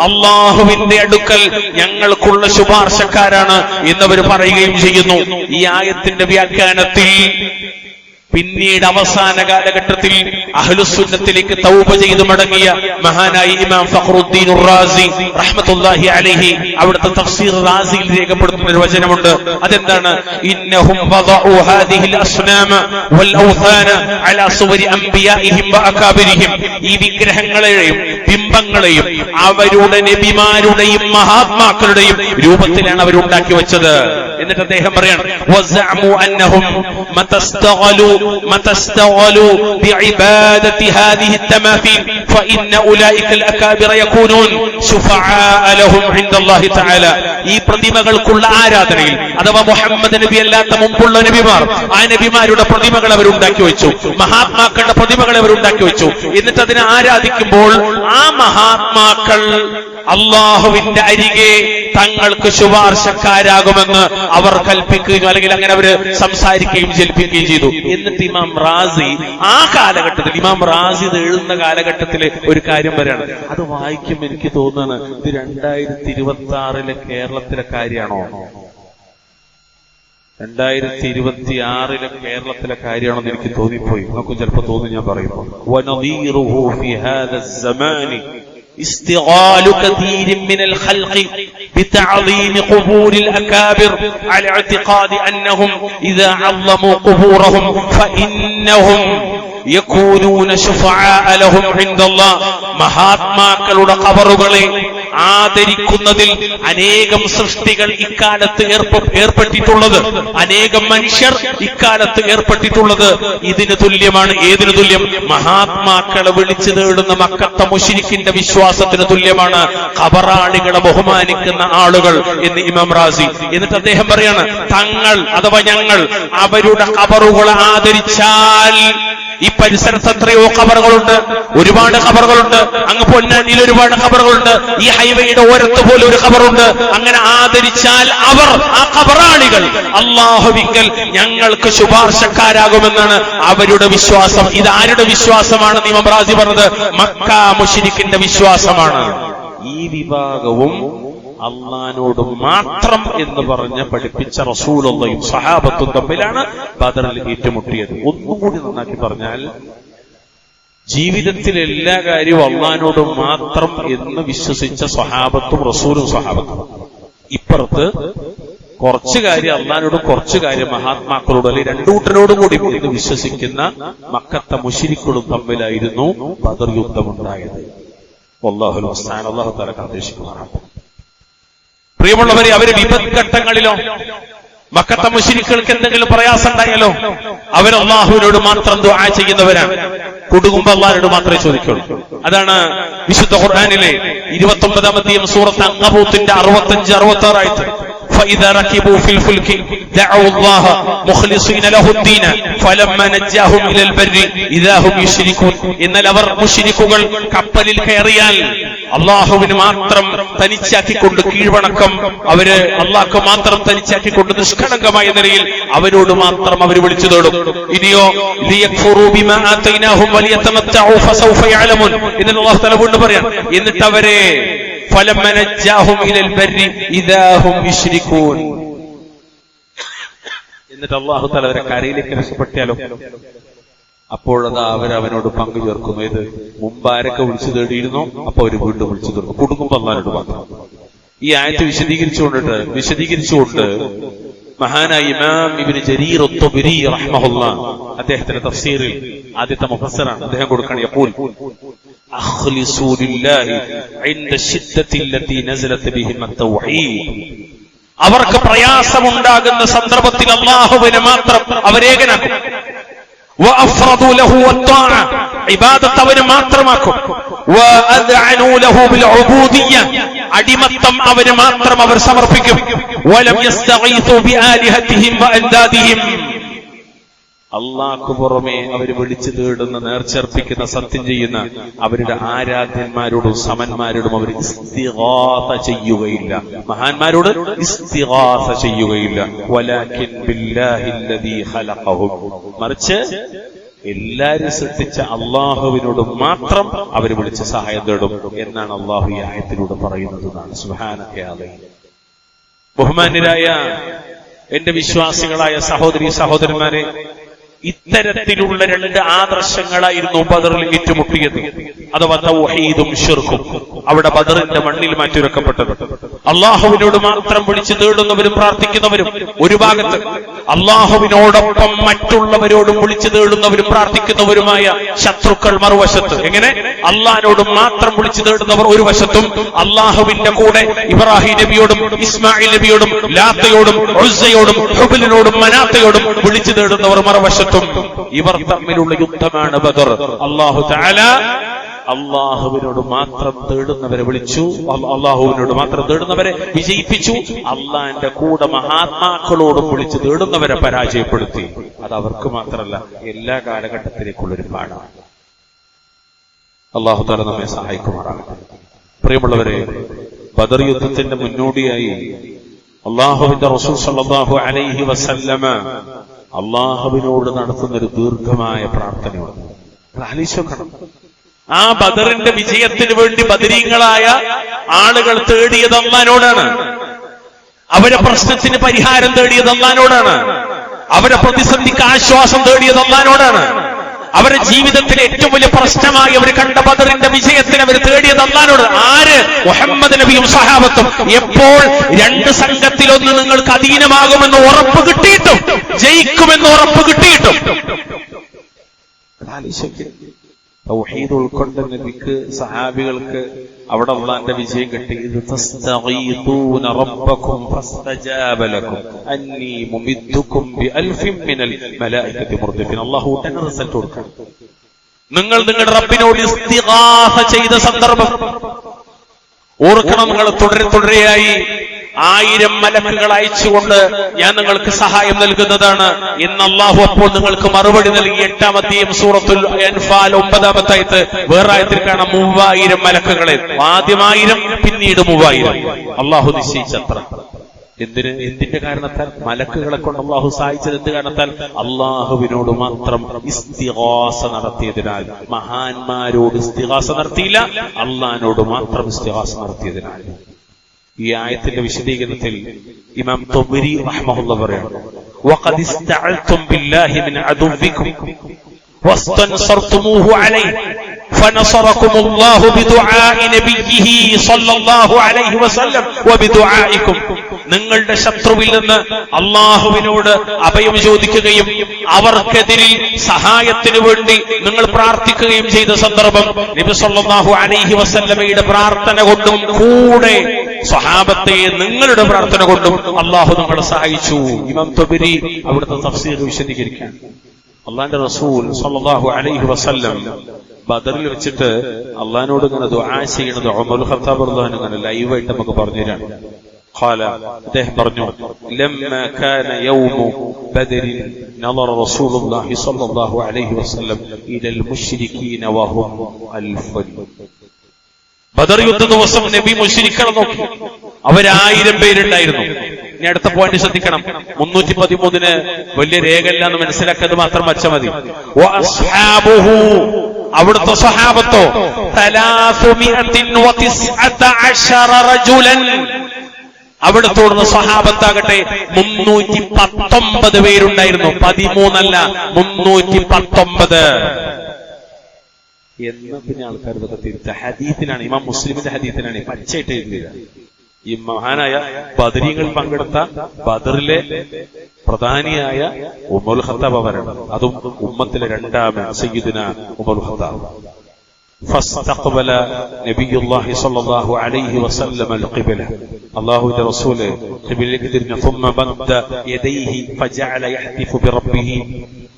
അള്ളാഹുവിന്റെ അടുക്കൽ ഞങ്ങൾക്കുള്ള ശുപാർശക്കാരാണ് എന്നവർ പറയുകയും ചെയ്യുന്നു. ഈ ആയത്തിന്റെ വ്യാഖ്യാനത്തിൽ പിന്നീട് അവസാന കാലഘട്ടത്തിൽ അഹ്ലുസുന്നത്തിലേക്ക് തൗബ ചെയ്തു മടങ്ങിയ മഹാനായ ഇമാം ഫഖ്റുദ്ദീൻ റാസി റഹ്മത്തുള്ളാഹി അലൈഹി അവിടുത്തെ തഫ്സീർ റാസിയിൽ രേഖപ്പെടുത്തുന്ന ഒരു വചനമുണ്ട്. അതെന്താണ്? ഇന്നഹും വദഉ ഹാദിഹിൽ അസ്നാമ വൽ ഔഥാന അലാ സുവരി അംബിയാഇഹിം വഅകാബിരിഹിം. ഈ വിഗ്രഹങ്ങളെയും ബിംബങ്ങളെയും അവരുടെ നബിമാരുടെയും മഹാത്മാക്കളുടെയും രൂപത്തിലാണ് അവർ ഉണ്ടാക്കി വെച്ചത്. എന്നിട്ട് അദ്ദേഹം പറയാണ്, വസഅമു അന്നഹും متستغلوا بعبادة هذه التماثيل فإن أولئك الأكابر يكونون شفعاء لهم عند الله تعالى. ഈ പ്രതിമകൾക്കുള്ള ആരാധനയിൽ അഥവാ മുഹമ്മദ് നബി അല്ലാത്ത മുമ്പുള്ള നബിമാർ, ആ നബിമാരുടെ പ്രതിമകൾ അവരുണ്ടാക്കി വെച്ചു, മഹാത്മാക്കളുടെ പ്രതിമകൾ അവരുണ്ടാക്കി വെച്ചു. എന്നിട്ട് അതിനെ ആരാധിക്കുമ്പോൾ ആ മഹാത്മാക്കൾ അള്ളാഹുവിന്റെ അരികെ തങ്ങൾക്ക് ശുപാർശക്കാരാകുമെന്ന് അവർ കൽപ്പിക്കുകയും അല്ലെങ്കിൽ അങ്ങനെ അവര് സംസാരിക്കുകയും ജൽപ്പിക്കുകയും ചെയ്തു. എന്നിട്ട് ഇമാം റാസി ആ കാലഘട്ടത്തിൽ, ഇമാം റാസി ഇത് എഴുതുന്ന കാലഘട്ടത്തിലെ ഒരു കാര്യം വരെയാണ്. അത് വായിക്കുമ്പോൾ എനിക്ക് തോന്നുന്നു ഇത് 2026 കേരളത്തിലെ കാര്യമാണോ, 2026 കേരളത്തിലെ കാര്യമാണോ എന്ന് എനിക്ക് തോന്നിപ്പോയി. നമുക്കും ചിലപ്പോൾ തോന്നി. ഞാൻ പറയുമ്പോൾ استغال كثير من الخلق بتعظيم قبور الأكابر على اعتقاد أنهم إذا عظموا قبورهم فإنهم يكونون شفعاء لهم عند الله. മഹാത്മാക്കളുടെ ഖബറുകളെ ആദരിക്കുന്നതിൽ അനേകം സൃഷ്ടികൾ ഇക്കാലത്ത് ഏർപ്പെട്ടിട്ടുള്ളത്, അനേകം മനുഷ്യർ ഇക്കാലത്ത് ഏർപ്പെട്ടിട്ടുള്ളത് ഇതിന് തുല്യമാണ്. ഏതിനു തുല്യം? മഹാത്മാക്കളെ വിളിച്ചു തേടുന്ന മക്കത്തെ മുശ്രിക്കിന്റെ വിശ്വാസത്തിന് തുല്യമാണ് ഖബറാളികളെ ബഹുമാനിക്കുന്ന ആളുകൾ എന്ന് ഇമാം റാസി. എന്നിട്ട് അദ്ദേഹം പറയാണ്, തങ്ങൾ അഥവാ ഞങ്ങൾ അവരുടെ ഖബറുകളെ ആദരിച്ചാൽ ഈ പരിസരത്ത് എത്രയോ ഖബറുകളുണ്ട്, ഒരുപാട് ഖബറുകളുണ്ട്. അങ്ങ് പൊന്നാനിയിൽ ഒരുപാട് ഖബറുകളുണ്ട്. ഈ ഹൈവേയുടെ ഓരത്ത് പോലും ഒരു ഖബറുണ്ട്. അങ്ങനെ ആദരിച്ചാൽ അവർ, ആ ഖബറാളികൾ, അല്ലാഹുവിങ്കൽ ഞങ്ങൾക്ക് ശുപാർശക്കാരാകുമെന്നാണ് അവരുടെ വിശ്വാസം. ഇതാരുടെ വിശ്വാസമാണ്? ഇമാം റാസി പറഞ്ഞത് മക്ക മുശ്രിക്കിന്റെ വിശ്വാസമാണ്. ഈ വിഭാഗവും അള്ളാനോട് മാത്രം എന്ന് പറഞ്ഞ് പഠിപ്പിച്ച റസൂലുള്ളാഹിയും സഹാബത്തും തമ്മിലാണ് ബദറിൽ ഏറ്റുമുട്ടിയത്. ഒന്നുകൂടി നന്നാക്കി പറഞ്ഞാൽ, ജീവിതത്തിൽ എല്ലാ കാര്യവും അള്ളാനോട് മാത്രം എന്ന് വിശ്വസിച്ച സ്വഹാബത്തും റസൂലും സ്വഹാബത്തും, ഇപ്പുറത്ത് കുറച്ചു കാര്യം അള്ളാനോടും കുറച്ചു കാര്യം മഹാത്മാക്കളോടും അല്ലെങ്കിൽ രണ്ടൂട്ടരോടും കൂടി എന്ന് വിശ്വസിക്കുന്ന മക്കത്തെ മുശ്രിക്കുകളും തമ്മിലായിരുന്നു ബദർ യുദ്ധമുണ്ടായത്. വല്ലാഹുൽ മുസ്തആൻ. അല്ലാഹു തആല കാത്തിരക്ഷിക്കുമാറാകട്ടെ. പ്രിയമുള്ളവരെ, അവര് വിപത്ഘട്ടങ്ങളിലോ മക്കത്തെ മുശ്രിക്കുകൾക്ക് എന്തെങ്കിലും പ്രയാസം ഉണ്ടായാലോ അവർ അല്ലാഹുവിനോട് മാത്രം ദുആ ചെയ്യുന്നവരാണ്. കുടുങ്ങുമ്പോൾ അല്ലാഹുവിനോട് മാത്രമേ ചോദിക്കുള്ളൂ. അതാണ് വിശുദ്ധ ഖുർആനിലെ 29-ാമത്തെ സൂറത്ത് അൻകബൂത്തിന്റെ 65-66 ആയത്ത്. فإذا ركبوا في الفلك دعوا الله مخلصين له الدين فلما نجاهم إلى البر إذا هم يشركون. എന്നാൽ അവർ മുശ്രിക്കുകൾ കപ്പലിൽ കയറിയാൽ അള്ളാഹുവിന് മാത്രം തനിച്ചാക്കിക്കൊണ്ട് കീഴ്വണക്കം, അവര് അള്ളാഹ്ക്ക് മാത്രം തനിച്ചാക്കിക്കൊണ്ട് നിഷ്കളങ്കമായ നിലയിൽ അവരോട് മാത്രം അവർ വിളിച്ചു തേടും. ഇനിയോ ലിയക്ഫുറൂ ബിമാ ആതൈനാഹും വലിയതമത്തഉ ഫസൗഫ യഅലമൂൻ എന്ന് അല്ലാഹു തആല വീണ്ടും പറയാം. എന്നിട്ട് അവരെ فلما نجاهم الى البر اذا هم يشركون. എന്നിട്ട് അല്ലാഹു തആല അവരെ കരയിലേക്ക് രക്ഷപ്പെടുത്തിയാലോ അപ്പോഴതാ അവനോട് പങ്കു ചേർക്കുന്നു. ഇത് മുമ്പ് ആരൊക്കെ വിളിച്ചു തേടിയിരുന്നോ അപ്പൊ അവര് വീണ്ടും വിളിച്ചു തീർക്കും. കുടുങ്ങുമ്പോൾ അല്ലാഹുവിനോട് മാത്രം. ഈ ആയത്ത് വിശദീകരിച്ചുകൊണ്ട് മഹാനായ ഇമാം ഇബ്നു ജരീർ അത്ത്-തബരി റഹ്മഹുല്ലാഹ് അദ്ദേഹത്തിന്റെ തഫ്സീറിൽ ആദ്യത്തെ മുഫസ്സിറാണ്. അദ്ദേഹം കൊടുക്കുകയാണ്, യഖൂൽ അഖ്ലിസൂ ലില്ലാഹി ഇൻദ ശിദ്ദത്തി അല്ലതി നസലത് ബിഹിം അത്ത്-തൗഹീദ്. അവർക്ക് പ്രയാസമുണ്ടാകുന്ന സന്ദർഭത്തിൽ അല്ലാഹുവിനെ മാത്രം അവരേകനാക്കും. വഅഫ്റദൂ ലഹു അത്ത്-ത്വാഅ, ഇബാദത്ത് അവന് മാത്രമാക്കും. വഅദ്അനൂ ലഹു ബിൽ ഉബൂദിയ്യ, അടിമത്തം അവന് മാത്രം അവർ സമർപ്പിക്കും. വലം യസ്തഗീസൂ ബിആലിഹതിഹിം വഅൻദാദിഹിം, അള്ളാഹ്ക്ക് പുറമെ അവർ വിളിച്ചു തേടുന്ന, നേർച്ചർപ്പിക്കുന്ന, സത്യം ചെയ്യുന്ന അവരുടെ ആരാധ്യന്മാരോടും സമന്മാരോടും അവർ ഇസ്തിഗാസ ചെയ്യുകയില്ല. മഹാന്മാരോട് ഇസ്തിഗാസ ചെയ്യുകയില്ല. വലാകിൻ ബില്ലാഹില്ലദീ ഖലഖഹും, മറിച്ച് എല്ലാരും സൃഷ്ടിച്ച അള്ളാഹുവിനോട് മാത്രം അവർ വിളിച്ച് സഹായം തേടും എന്നാണ് അള്ളാഹു ഈ ആയത്തിലൂടെ പറയുന്നത്. സുബ്ഹാനക യാ അല്ലാഹ്. ബഹുമാന്യരായ എന്റെ വിശ്വാസികളായ സഹോദരീ സഹോദരന്മാരെ, ഇത്തരത്തിലുള്ള രണ്ട് ആദർശങ്ങളായിരുന്നു ബദറിൽ ഏറ്റുമുട്ടിയത്. അഥവാ തൗഹീദും ശിർക്കും. അവിടെ ബദറിന്റെ മണ്ണിൽ മാറ്റിവെക്കപ്പെട്ടത്. അള്ളാഹുവിനോട് മാത്രം വിളിച്ചു തേടുന്നവരും പ്രാർത്ഥിക്കുന്നവരും ഒരു ഭാഗത്ത്, അള്ളാഹുവിനോടൊപ്പം മറ്റുള്ളവരോടും വിളിച്ചു തേടുന്നവരും പ്രാർത്ഥിക്കുന്നവരുമായ ശത്രുക്കൾ മറുവശത്ത്. എങ്ങനെ? അള്ളാഹിനോടും മാത്രം വിളിച്ചു തേടുന്നവർ ഒരു വശത്തും, അള്ളാഹുവിന്റെ കൂടെ ഇബ്രാഹിം നബിയോടും ഇസ്മായിൽ നബിയോടും ലാത്തയോടും ഉസ്സയോടും ഹുബലിനോടും മനാത്തയോടും വിളിച്ചു തേടുന്നവർ മറുവശത്തും. ഇവർ തമ്മിലുള്ള യുദ്ധമാണ് ബദർ. അല്ലാഹു തആല അള്ളാഹുവിനോട് മാത്രം തേടുന്നവരെ വിളിച്ചു, അള്ളാഹുവിനോട് മാത്രം തേടുന്നവരെ വിജയിപ്പിച്ചു. അള്ളാഹിന്റെ കൂടെ മഹാത്മാക്കളോടും വിളിച്ചു തേടുന്നവരെ പരാജയപ്പെടുത്തി. അത് അവർക്ക് മാത്രമല്ല, എല്ലാ കാലഘട്ടത്തിലേക്കുള്ളൊരു പാഠമാണ്. അള്ളാഹു തആല നമ്മെ സഹായിക്കുമാറാകട്ടെ. പ്രിയമുള്ളവരെ, ബദർ യുദ്ധത്തിന്റെ മുന്നോടിയായി അള്ളാഹുവിന്റെ റസൂൽ സല്ലല്ലാഹു അലൈഹി വസല്ലമ അള്ളാഹുവിനോട് നടത്തുന്നൊരു ദീർഘമായ പ്രാർത്ഥനയുണ്ട്. ആലോചിക്കണം, ആ ബദറിന്റെ വിജയത്തിന് വേണ്ടി ബദരീങ്ങളായ ആളുകൾ തേടിയത് അല്ലാഹുവിനോടാണ്. അവരെ പ്രശ്നത്തിന് പരിഹാരം തേടിയത് അല്ലാഹുവിനോടാണ്. അവരെ പ്രതിസന്ധിക്ക് ആശ്വാസം തേടിയത് അല്ലാഹുവിനോടാണ്. അവരുടെ ജീവിതത്തിലെ ഏറ്റവും വലിയ പ്രശ്നമായി അവർ കണ്ട ബദറിന്റെ വിജയത്തിന് അവർ തേടിയത് അല്ലാഹുവിനോട്. ആര്? മുഹമ്മദ് നബിയും സഹാബത്തും. എപ്പോൾ രണ്ട് സംഘത്തിലൊന്ന് നിങ്ങൾക്ക് അധീനമാകുമെന്ന് ഉറപ്പ് കിട്ടിയിട്ടും, ജയിക്കുമെന്ന് ഉറപ്പ് കിട്ടിയിട്ടും, തൗഹീദ് ഉൾക്കൊണ്ട നബിക്ക്, സഹാബികൾക്ക് അവിടെ അല്ലാഹുവിന്റെ വിജയം കിട്ടി. ഇത് തസ്തഗീതൂന റബ്ബക്കും ഫസ്തജാബ ലക്കും അന്നീ മുമിദ്ദുക്കും ബിഅൽഫിൻ മിനൽ മലായികതി മുർദിഫിൻ. അല്ലാഹു ഉടനെ റിസൾട്ട് കൊടുക്കും. നിങ്ങൾ നിങ്ങളുടെ റബ്ബിനോട് ഇസ്തിഗാസ ചെയ്ത സന്ദർഭം ഓർക്കണം. നിങ്ങൾ തുടരെയായി 1000 മലക്കുകൾ അയച്ചുകൊണ്ട് ഞാൻ നിങ്ങൾക്ക് സഹായം നൽകുന്നതാണ് എന്ന് അല്ലാഹു അപ്പോൾ നിങ്ങൾക്ക് മറുപടി നൽകി. 8-ാം അധ്യായം സൂറത്തുൽ അൻഫാൽ 9-ാമത്തെ ആയത്ത്. വേറെ ആയത്തിൽ കാണാം 3000 മലക്കുകളെ. ആദ്യം 1000, പിന്നീട് 3000. അല്ലാഹു നിശ്ചയിച്ചത്ര. എന്തിന്റെ കാരണത്താൽ? മലക്കുകളെ കൊണ്ട് അള്ളാഹു സഹായിച്ചത് എന്ത് കാരണത്താൽ? അള്ളാഹുവിനോട് മാത്രം ഇസ്തിഗാസ നടത്തിയതിനാൽ. മഹാന്മാരോട് ഇസ്തിഗാസ നടത്തിയില്ല, അള്ളാഹിനോട് മാത്രം ഇസ്തിഗാസ നടത്തിയതിനാൽ. ഈ ആയത്തിന്റെ വിശദീകരണത്തിൽ ഇമാം തൊബരി റഹ്മഹുല്ലാഹ് പറയാണ്, വഖദ് ഇസ്തഅൽതും ബില്ലാഹി മിൻ അദുവ്വികും വസ്തൻസർതുമൂഹു അലൈഹി فنصركم الله بدعاء نبيه صلى الله عليه وسلم وبدعائكم. നിങ്ങളുടെ ശത്രുവിൽ നിന്ന് അള്ളാഹുവിനോട് അഭയം ചോദിക്കുകയും അവർക്കെതിരിൽ സഹായത്തിനു വേണ്ടി നിങ്ങൾ പ്രാർത്ഥിക്കുകയും ചെയ്ത സന്ദർഭം നബി സല്ലല്ലാഹു അലൈഹി വസല്ലമയുടെ പ്രാർത്ഥന കൊണ്ടും കൂടെ സ്വഹാബത്തെ നിങ്ങളുടെ പ്രാർത്ഥന കൊണ്ടും അള്ളാഹു നിങ്ങളെ സഹായിച്ചു. ഇമാം തൊബരി അവിടുത്തെ തഫ്സീർ വിശദീകരിക്കാൻ, അള്ളാന്റെ റസൂൽ സല്ലല്ലാഹു അലൈഹി വസല്ലം ബദറിൽ വെച്ചിട്ട് അള്ളഹാനോട് ഇങ്ങനെ ദുആ ചെയ്യുന്നത് ഉമർ ഖത്താബ് റളിയല്ലാഹു അൻഹു ഇങ്ങനെ ലൈവായിട്ട് നമുക്ക് പറഞ്ഞു തരാണ്. ഖാല, അദ്ദേഹം പറഞ്ഞു, ലമ്മാ കാന യൗമു ബദരിൻ നളറ റസൂലുള്ളാഹി സ്വല്ലല്ലാഹു അലൈഹി വസല്ലം ഇലൽ മുശ്രികീന വഹും അൽഫൻ. ബദർ യുദ്ധ ദിവസം നബി മുശ്രിക്കുകളെ നോക്കി. അവർ 1000 പേരുണ്ടായിരുന്നു. ഇനി അടുത്ത പോയിന്റ് ശ്രദ്ധിക്കണം. 313 വലിയ രേഖയില്ല എന്ന് മനസ്സിലാക്കിയത് മാത്രം വച്ചാൽ മതി. അവിടുത്തെ സ്വഹാബത്തോ 319 റജുലൻ. അവിടുത്തോടുന്ന സ്വഹാബത്താകട്ടെ 319 പേരുണ്ടായിരുന്നു. 13 അല്ല, 319 എന്ന് പിന്നെ ആൾക്കാർ ഇതൊക്കെ തിരിച്ച ഹദീസിനാണ്. ഇമാം മുസ്ലിമിന്റെ ഹദീസിനാണ് പച്ചയായിട്ട് എഴുതിയത്. ഈ മഹാനായ ബദരീങ്ങൾ പങ്കെടുത്ത ബദറിലെ പ്രധാനിയായ ഉമറുൽ ഖത്താബ് അവരാണ്. അതും ഉമ്മത്തിലെ 2ാമൻ സയ്യിദുന ഉമറുൽ ഖത്താബ്. فاستقبل نبي الله صلى الله عليه وسلم القبلة. الله رسول قبلة തിരിഞ്ഞു. ثم مد يديه فجعل يحتف بربه.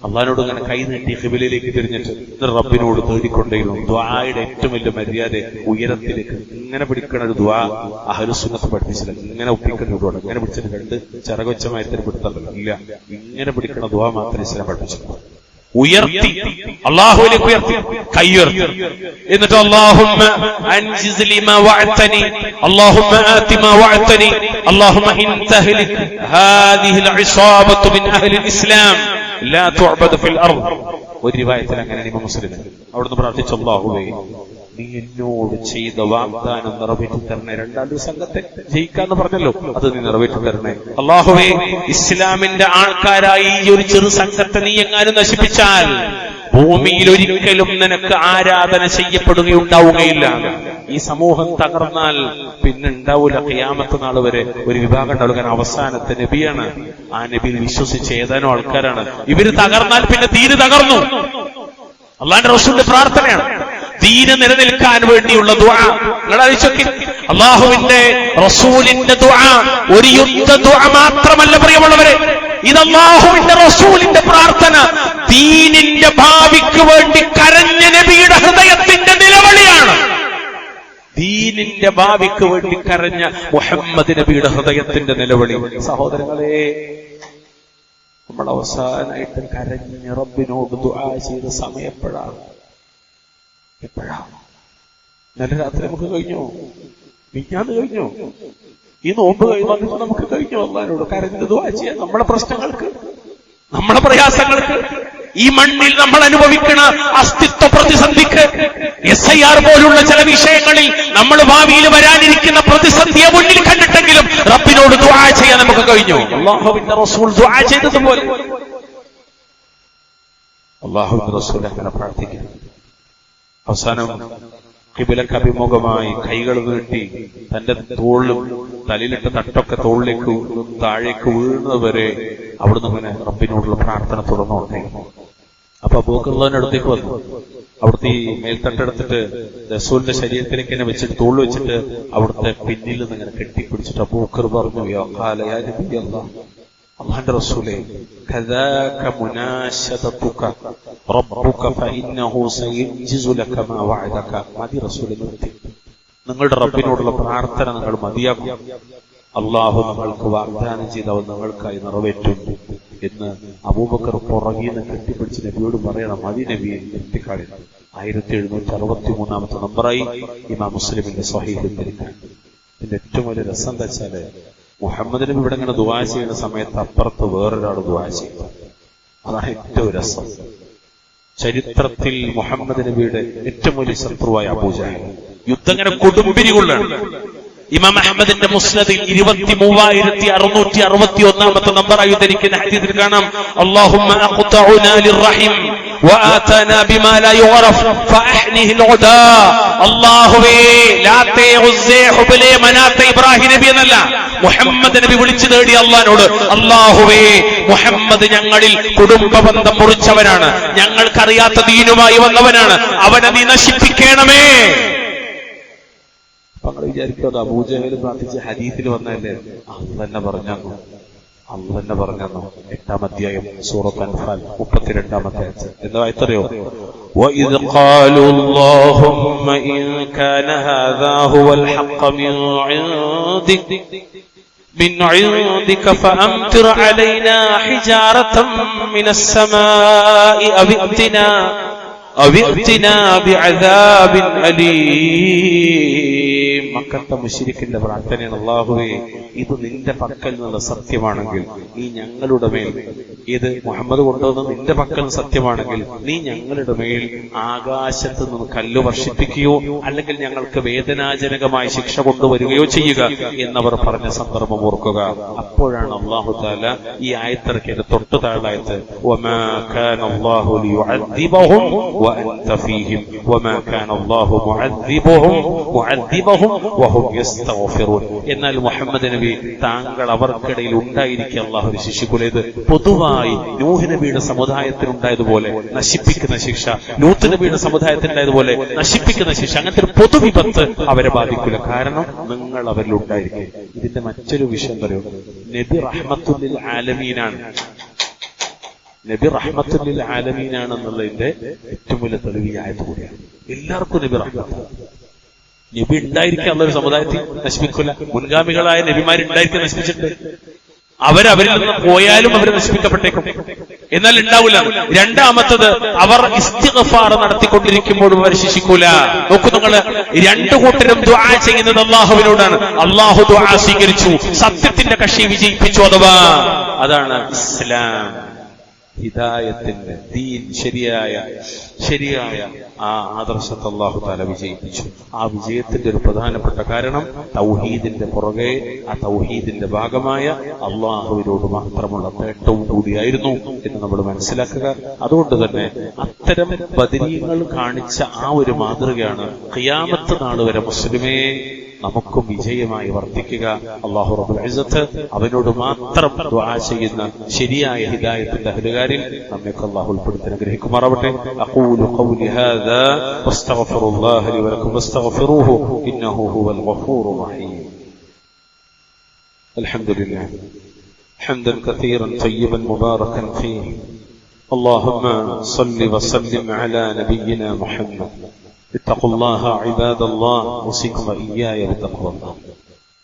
അള്ളാഹിനോട് ഇങ്ങനെ കൈ നീട്ടി ഖിബലയിലേക്ക് തിരിഞ്ഞിട്ട് റബ്ബിനോട് തേടിക്കൊണ്ടേയിരുന്നു. ദുആയുടെ ഏറ്റവും വലിയ മര്യാദ ഉയരത്തിലേക്ക് ഇങ്ങനെ പിടിക്കണ ഒരു ദുആ അഹ്ലുസുന്നത്ത് പഠിപ്പിച്ചില്ല. ഇങ്ങനെ ഒപ്പിക്കുന്ന ദുആ, ഇങ്ങനെ പിടിച്ചിട്ട് 2 ചിറകൊച്ചമായി പിടുത്തല്ല, ഇല്ല, ഇങ്ങനെ പിടിക്കണ ദുആ മാത്രമേ ഇസ്ലാം പഠിപ്പിച്ചിട്ടുള്ളൂ. ഉയർത്തി, അല്ലാഹുവിലേക്ക് ഉയർത്തി, കൈ ഉയർത്തി. എന്നിട്ട് അല്ലാഹുമ്മ അൻജിസ് ലി മാ വഅതനി, അല്ലാഹുമ്മ ആതി മാ വഅതനി, അല്ലാഹുമ്മ ഇൻ തഹ്ലിക് ഹാദിഹിൽ ഇസാബത്തു മിൻ അഹ്ലിൽ ഇസ്ലാം ലാ തുഅബദു ഫിൽ അർദ്. ഒരു റിവായത്തിൽ അങ്ങനെ ഇമാം മുസ്ലിം അവിടുന്ന് പ്രാർത്ഥിച്ചു, അല്ലാഹുവേ നീ എന്നോട് ചെയ്ത വാഗ്ദാനം നിറവേറ്റി തരണേ. 2 സംഘത്തെ ജയിക്കാന്ന് പറഞ്ഞല്ലോ, അത് നീ നിറവേറ്റി തരണേ. അല്ലാഹുവേ, ഇസ്ലാമിന്റെ ആൾക്കാരായി ഈ ഒരു ചെറു സംഘത്തെ നീ എങ്ങാനും നശിപ്പിച്ചാൽ ഭൂമിയിൽ ഒരിക്കലും നിനക്ക് ആരാധന ചെയ്യപ്പെടുകയുണ്ടാവുകയില്ല. ഈ സമൂഹം തകർന്നാൽ പിന്നെ ഉണ്ടാവൂല ഖിയാമത്ത് നാൾ വരെ ഒരു വിഭാഗം ഉണ്ടാവുക. അവസാനത്തെ നബിയാണ്. ആ നബിയിൽ വിശ്വസിച്ച് ഏതാനും ആൾക്കാരാണ്. ഇവര് തകർന്നാൽ പിന്നെ തീര് തകർന്നു. അള്ളാന്റെ റസൂലിന്റെ പ്രാർത്ഥനയാണ് ദീന് നിലനിൽക്കാൻ വേണ്ടിയുള്ള ദുആ. നിങ്ങളാലോചിച്ചോക്കി, അല്ലാഹുവിന്റെ റസൂലിന്റെ ദുആ ഒരു യുദ്ധ ദുആ മാത്രമല്ല പ്രിയമുള്ളവരെ, ഇത് അല്ലാഹുവിന്റെ റസൂലിന്റെ പ്രാർത്ഥന. ദീനിന്റെ ഭാവിക്ക് വേണ്ടി കരഞ്ഞ നബിയുടെ ഹൃദയത്തിന്റെ നിലവിളിയാണ്. ദീനിന്റെ ഭാവിക്ക് വേണ്ടി കരഞ്ഞ മുഹമ്മദ് നബിയുടെ ഹൃദയത്തിന്റെ നിലവിളി. സഹോദരങ്ങളെ, നമ്മൾ അവസാനമായിട്ട് കരഞ്ഞ് റബ്ബിനോട് ദുആ ചെയ്ത സമയം എപ്പോഴാണ്? ഇന്നലെ രാത്രി നമുക്ക് കഴിഞ്ഞു, മിഞ്ഞാന്ന് കഴിഞ്ഞു, ഈ നോമ്പ് കഴിഞ്ഞിട്ട് നമുക്ക് കഴിഞ്ഞു. അല്ലാഹുവോട് കരഞ്ഞ് ദുആ ചെയ്യാൻ നമ്മളെ പ്രശ്നങ്ങൾക്ക്, നമ്മളെ പ്രയാസങ്ങൾക്ക്, ഈ മണ്ണിൽ നമ്മൾ അനുഭവിക്കുന്ന അസ്തിത്വ പ്രതിസന്ധിക്ക്, SIR പോലുള്ള ചില വിഷയങ്ങളിൽ നമ്മൾ ഭാവിയിൽ വരാനിരിക്കുന്ന പ്രതിസന്ധിയെ മുന്നിൽ കണ്ടിട്ടെങ്കിലും റബ്ബിനോട് ദുആ ചെയ്യാൻ നമുക്ക് കഴിഞ്ഞു. അല്ലാഹുവിന്റെ റസൂൽ ദുആ ചെയ്തതുപോലെ അല്ലാഹുവിന്റെ റസൂൽ അങ്ങനെ പ്രാർത്ഥിക്കുന്നു. അവസാനം ഖിബലക്ക് അഭിമുഖമായി കൈകൾ നീട്ടി തന്റെ തോളിലും തലയിലിട്ട തട്ടൊക്കെ തോളിലേക്ക് താഴേക്ക് വീഴുന്നവരെ അവിടുന്ന് ഇങ്ങനെ റബ്ബിനോടുള്ള പ്രാർത്ഥന തുടർന്നുകൊണ്ടേയിരുന്നു. അപ്പൊ അബൂബക്കറിന്റെ അടുത്തേക്ക് വന്നു. അവിടുത്തെ ഈ മേൽത്തട്ടെടുത്തിട്ട് റസൂലിന്റെ ശരീരത്തിലേക്ക് തന്നെ വെച്ചിട്ട് തോളിൽ വെച്ചിട്ട് അവിടുത്തെ പിന്നിൽ നിന്ന് ഇങ്ങനെ കെട്ടിപ്പിടിച്ചിട്ട് അബൂബക്കർ പറഞ്ഞു, യാ നബി അല്ലാഹ്, അല്ലാഹുവിന്റെ റസൂലേ, കദാക മുനാശദതുക റബ്ബുക ഫഇന്നഹു സയൻജിസു ലക മാ വഅദക. മതി റസൂലേ, നിർത്തി. നിങ്ങളുടെ റബ്ബിനോടുള്ള പ്രാർത്ഥന നിങ്ങൾ മതിയാക്കും. അള്ളാഹു നമ്മൾക്ക് വാഗ്ദാനം ചെയ്ത് അവൻ നമ്മൾക്കായി നിറവേറ്റും എന്ന് അബൂബക്കർ പുറകീന്ന് കെട്ടിപ്പിടിച്ച് നബിയോട് പറയണം. മതി നബിയെ എത്തിക്കാളിൽ 1763 നമ്പറായി ഇമാം മുസ്ലിമിന്റെ സ്വഹീഹിൽ ധരിക്കാൻ. ഇതിന്റെ ഏറ്റവും വലിയ രസം എന്താ വെച്ചാല്, മുഹമ്മദ് നബി ഇവിടെ ഇങ്ങനെ ദുആ ചെയ്യുന്ന സമയത്ത് അപ്പുറത്ത് വേറൊരാൾ ദുആ ചെയ്യും. അതാണ് ഏറ്റവും രസം. ചരിത്രത്തിൽ മുഹമ്മദ് നബിയുടെ ഏറ്റവും വലിയ ശത്രുവായ അബൂജഹൽ യുദ്ധം ഇങ്ങനെ കൊടുമ്പിരി കൊള്ളാണ്. ഇമാം അഹ്മദിന്റെ മുസ്നദിൽ 23661 നമ്പറായി ഉദ്ധരിക്കുന്ന ഹദീസിൽ കാണാം, അല്ലാഹുമ്മ അഖ്തഉനാ ലിർറഹിം വആതനാ ബിമാ ലാ യുഅറഫ് ഫഅഹ്നിഹിൽ ഉദാ. അല്ലാഹുവേ, ലാത്തേ ഉസ്സേ ഹുബലേ മനാത്തേ ഇബ്രാഹിം നബി എന്നല്ല, മുഹമ്മദ് നബി വിളിച്ചു തേടി അല്ലാഹുവോട്, അല്ലാഹുവേ, മുഹമ്മദ് ഞങ്ങളിൽ കുടുംബബന്ധം മുറിച്ചവനാണ്, ഞങ്ങൾക്കറിയാത്ത ദീനുമായി വന്നവനാണ്, അവനെ നീ നശിപ്പിക്കണമേ. നിങ്ങൾ വിചാരിക്കും അത് അബൂജഹൽ പ്രാർത്ഥിച്ച ഹദീസിൽ വന്നല്ലേ? അള്ളന്നെ പറഞ്ഞു 8-ാം അധ്യായം സൂറത്ത് അൻഫാൽ 32-ാമത്തെ ആയത്ത്. എന്താ ആയത്തറിയോ? وَإِذْ قَالُوا اللَّهُمَّ إِنْ كَانَ هَذَا هُوَ الْحَقَّ مِنْ عِنْدِكَ فَأَمْطِرْ عَلَيْنَا حِجَارَةً مِنَ السَّمَاءِ أَوِ ائْتِنَا بِعَذَابٍ أَلِيمٍ. മക്കത്തെ മുശ്രിക്കിന്റെ പ്രാർത്ഥനയാണ്, അല്ലാഹുവേ, ഇത് നിന്റെ പക്കൽ നിന്നുള്ള സത്യമാണെങ്കിൽ നീ ഞങ്ങളുടെ മേൽ, ഇത് മുഹമ്മദ് കൊണ്ടുവന്ന നിന്റെ പക്കൽ സത്യമാണെങ്കിൽ നീ ഞങ്ങളുടെ മേൽ ആകാശത്ത് നിന്ന് കല്ല് വർഷിപ്പിക്കുകയോ അല്ലെങ്കിൽ ഞങ്ങൾക്ക് വേദനാജനകമായ ശിക്ഷ കൊണ്ടുവരികയോ ചെയ്യുക എന്നവർ പറഞ്ഞ സന്ദർഭം ഓർക്കുക. അപ്പോഴാണ് അല്ലാഹു തആല ഈ ആയത്തിറക്കിയത്. തൊട്ടു താഴായത്ത്, വമാ കാന അല്ലാഹു ലിയുഅദ്ദിബഹും വഅൻത ഫീഹിം വമാ കാന അല്ലാഹു മുഅദ്ദിബഹും വഹും യസ്തഗ്ഫിറൂൻ. എന്നാൽ മുഹമ്മദ് നബി, താങ്കൾ അവർക്കിടയിൽ ഉണ്ടായിരിക്കുക അല്ലാഹു ശിക്ഷിക്കുലേത്. പൊതുവായി നൂഹ് നബിയുടെ സമുദായത്തിനുണ്ടായതുപോലെ നശിപ്പിക്കുന്ന ശിക്ഷ, ലൂത്ത് നബിയുടെ സമുദായത്തിനുണ്ടായതുപോലെ നശിപ്പിക്കുന്ന ശിക്ഷ, അങ്ങനത്തെ ഒരു പൊതുവിപത്ത് അവരെ ബാധിക്കില്ല. കാരണം നിങ്ങൾ അവരിൽ ഉണ്ടായിരിക്കും. ഇതിന്റെ മറ്റൊരു വിഷയം പറയും, നബി റഹ്മത്തുൽ ആലമീനാണ്. നബി റഹ്മത്തുൽ ആലമീനാണെന്നുള്ളതിന്റെ ഏറ്റവും വലിയ തെളിവിയായത് കൂടിയാണ്. എല്ലാവർക്കും നബി റഹ്മത്ത്. നബി ഉണ്ടായിരിക്കുക അള്ളൊരു സമുദായത്തിൽ നശിപ്പിക്കില്ല. മുൻഗാമികളായ നബിമാരുണ്ടായിരിക്കുക നശിപ്പിച്ചിട്ടുണ്ട്. അവരിൽ നിന്ന് പോയാലും അവർ നശിപ്പിക്കപ്പെട്ടേക്കും. എന്നാൽ ഉണ്ടാവില്ല. രണ്ടാമത്തത്, അവർ ഇസ്തിഗ്ഫാർ നടത്തിക്കൊണ്ടിരിക്കുമ്പോഴും അവർ ശിക്ഷിക്കൂല. നോക്കൂ നിങ്ങൾ, രണ്ടു കൂട്ടരും ദുആ ചെയ്യുന്നത് അള്ളാഹുവിനോടാണ്. അള്ളാഹു ദുആ സ്വീകരിച്ചു, സത്യത്തിന്റെ കക്ഷി വിജയിപ്പിച്ചു. അഥവാ അതാണ് ഇസ്ലാം, ഹിദായത്തിന്റെ ദീൻ, ശരിയായ ആ ആദർശത്തെ അല്ലാഹു തആല വിജയിപ്പിച്ചു. ആ വിജയത്തിന്റെ ഒരു പ്രധാനപ്പെട്ട കാരണം തൗഹീദിന്റെ പുറകെ, ആ തൗഹീദിന്റെ ഭാഗമായ അള്ളാഹുവിനോട് മാത്രമുള്ള തേട്ടവും കൂടിയായിരുന്നു എന്ന് നമ്മൾ മനസ്സിലാക്കുക. അതുകൊണ്ട് തന്നെ അത്തരം ബദരീങ്ങൾ കാണിച്ച ആ ഒരു മാതൃകയാണ് ഖിയാമത്ത് നാൾ വരെ മുസ്ലിമേ നമുക്കും വിജയമായി വർദ്ധിക്കുക. അല്ലാഹു റബ്ബുൽ ഇസ്സത്ത് അവനോട് മാത്രം ദുആ ചെയ്യുന്ന ശരിയായ ഹിദായത്തിന്റെ അഹ്ലുകാരിൽ നമ്മയൊക്കെ അല്ലാഹു ഉൾപ്പെടുത്തി അനുഗ്രഹിക്കുമാറാവട്ടെ. അഖൂലു ഖൗലി ഹാദാ വസ്തഗ്ഫിറുല്ലാഹ ലി വലക്കും വസ്തഗ്ഫിറൂഹു ഇന്നഹു ഹുവൽ ഗഫൂറുർ റഹീം. അൽഹംദുലില്ലാഹ് ഹംദൻ കസീറൻ തയ്യിബൻ മുബാറകൻ ഫീഹി. اللهم صل وسلم على نبينا محمد. اتقوا الله عباد الله اوصيكم واياي بتقوى الله.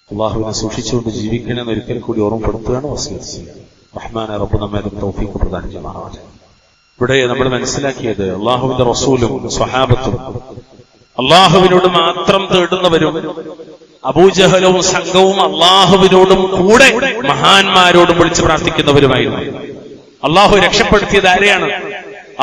അല്ലാഹുവിനെ സൂക്ഷിച്ചുകൊണ്ട് ജീവിക്കണമെന്ന് ഒരിക്കൽ കൂടി ഓർമ്മപ്പെടുത്തുകയാണ് വസിയത്ത് ചെയ്യുന്നത്. റഹ്മാനെ റബ്ബ് നമ്മെ തൗഫീഖ് പ്രദാനം ചെയ്യുമാറാവട്ടെ. ഇവിടെ നമ്മൾ മനസ്സിലാക്കിയത് അല്ലാഹുവിന്റെ റസൂലും സ്വഹാബത്തും അല്ലാഹുവിനോട് മാത്രം തേടുന്നവരും അബൂജഹലും സംഘവും അല്ലാഹുവിനോടും കൂടെ മഹാന്മാരോടും വിളിച്ച് പ്രാർത്ഥിക്കുന്നവരുമായിരുന്നു. അല്ലാഹു രക്ഷപ്പെടുത്തിയത് ആരെയാണ്?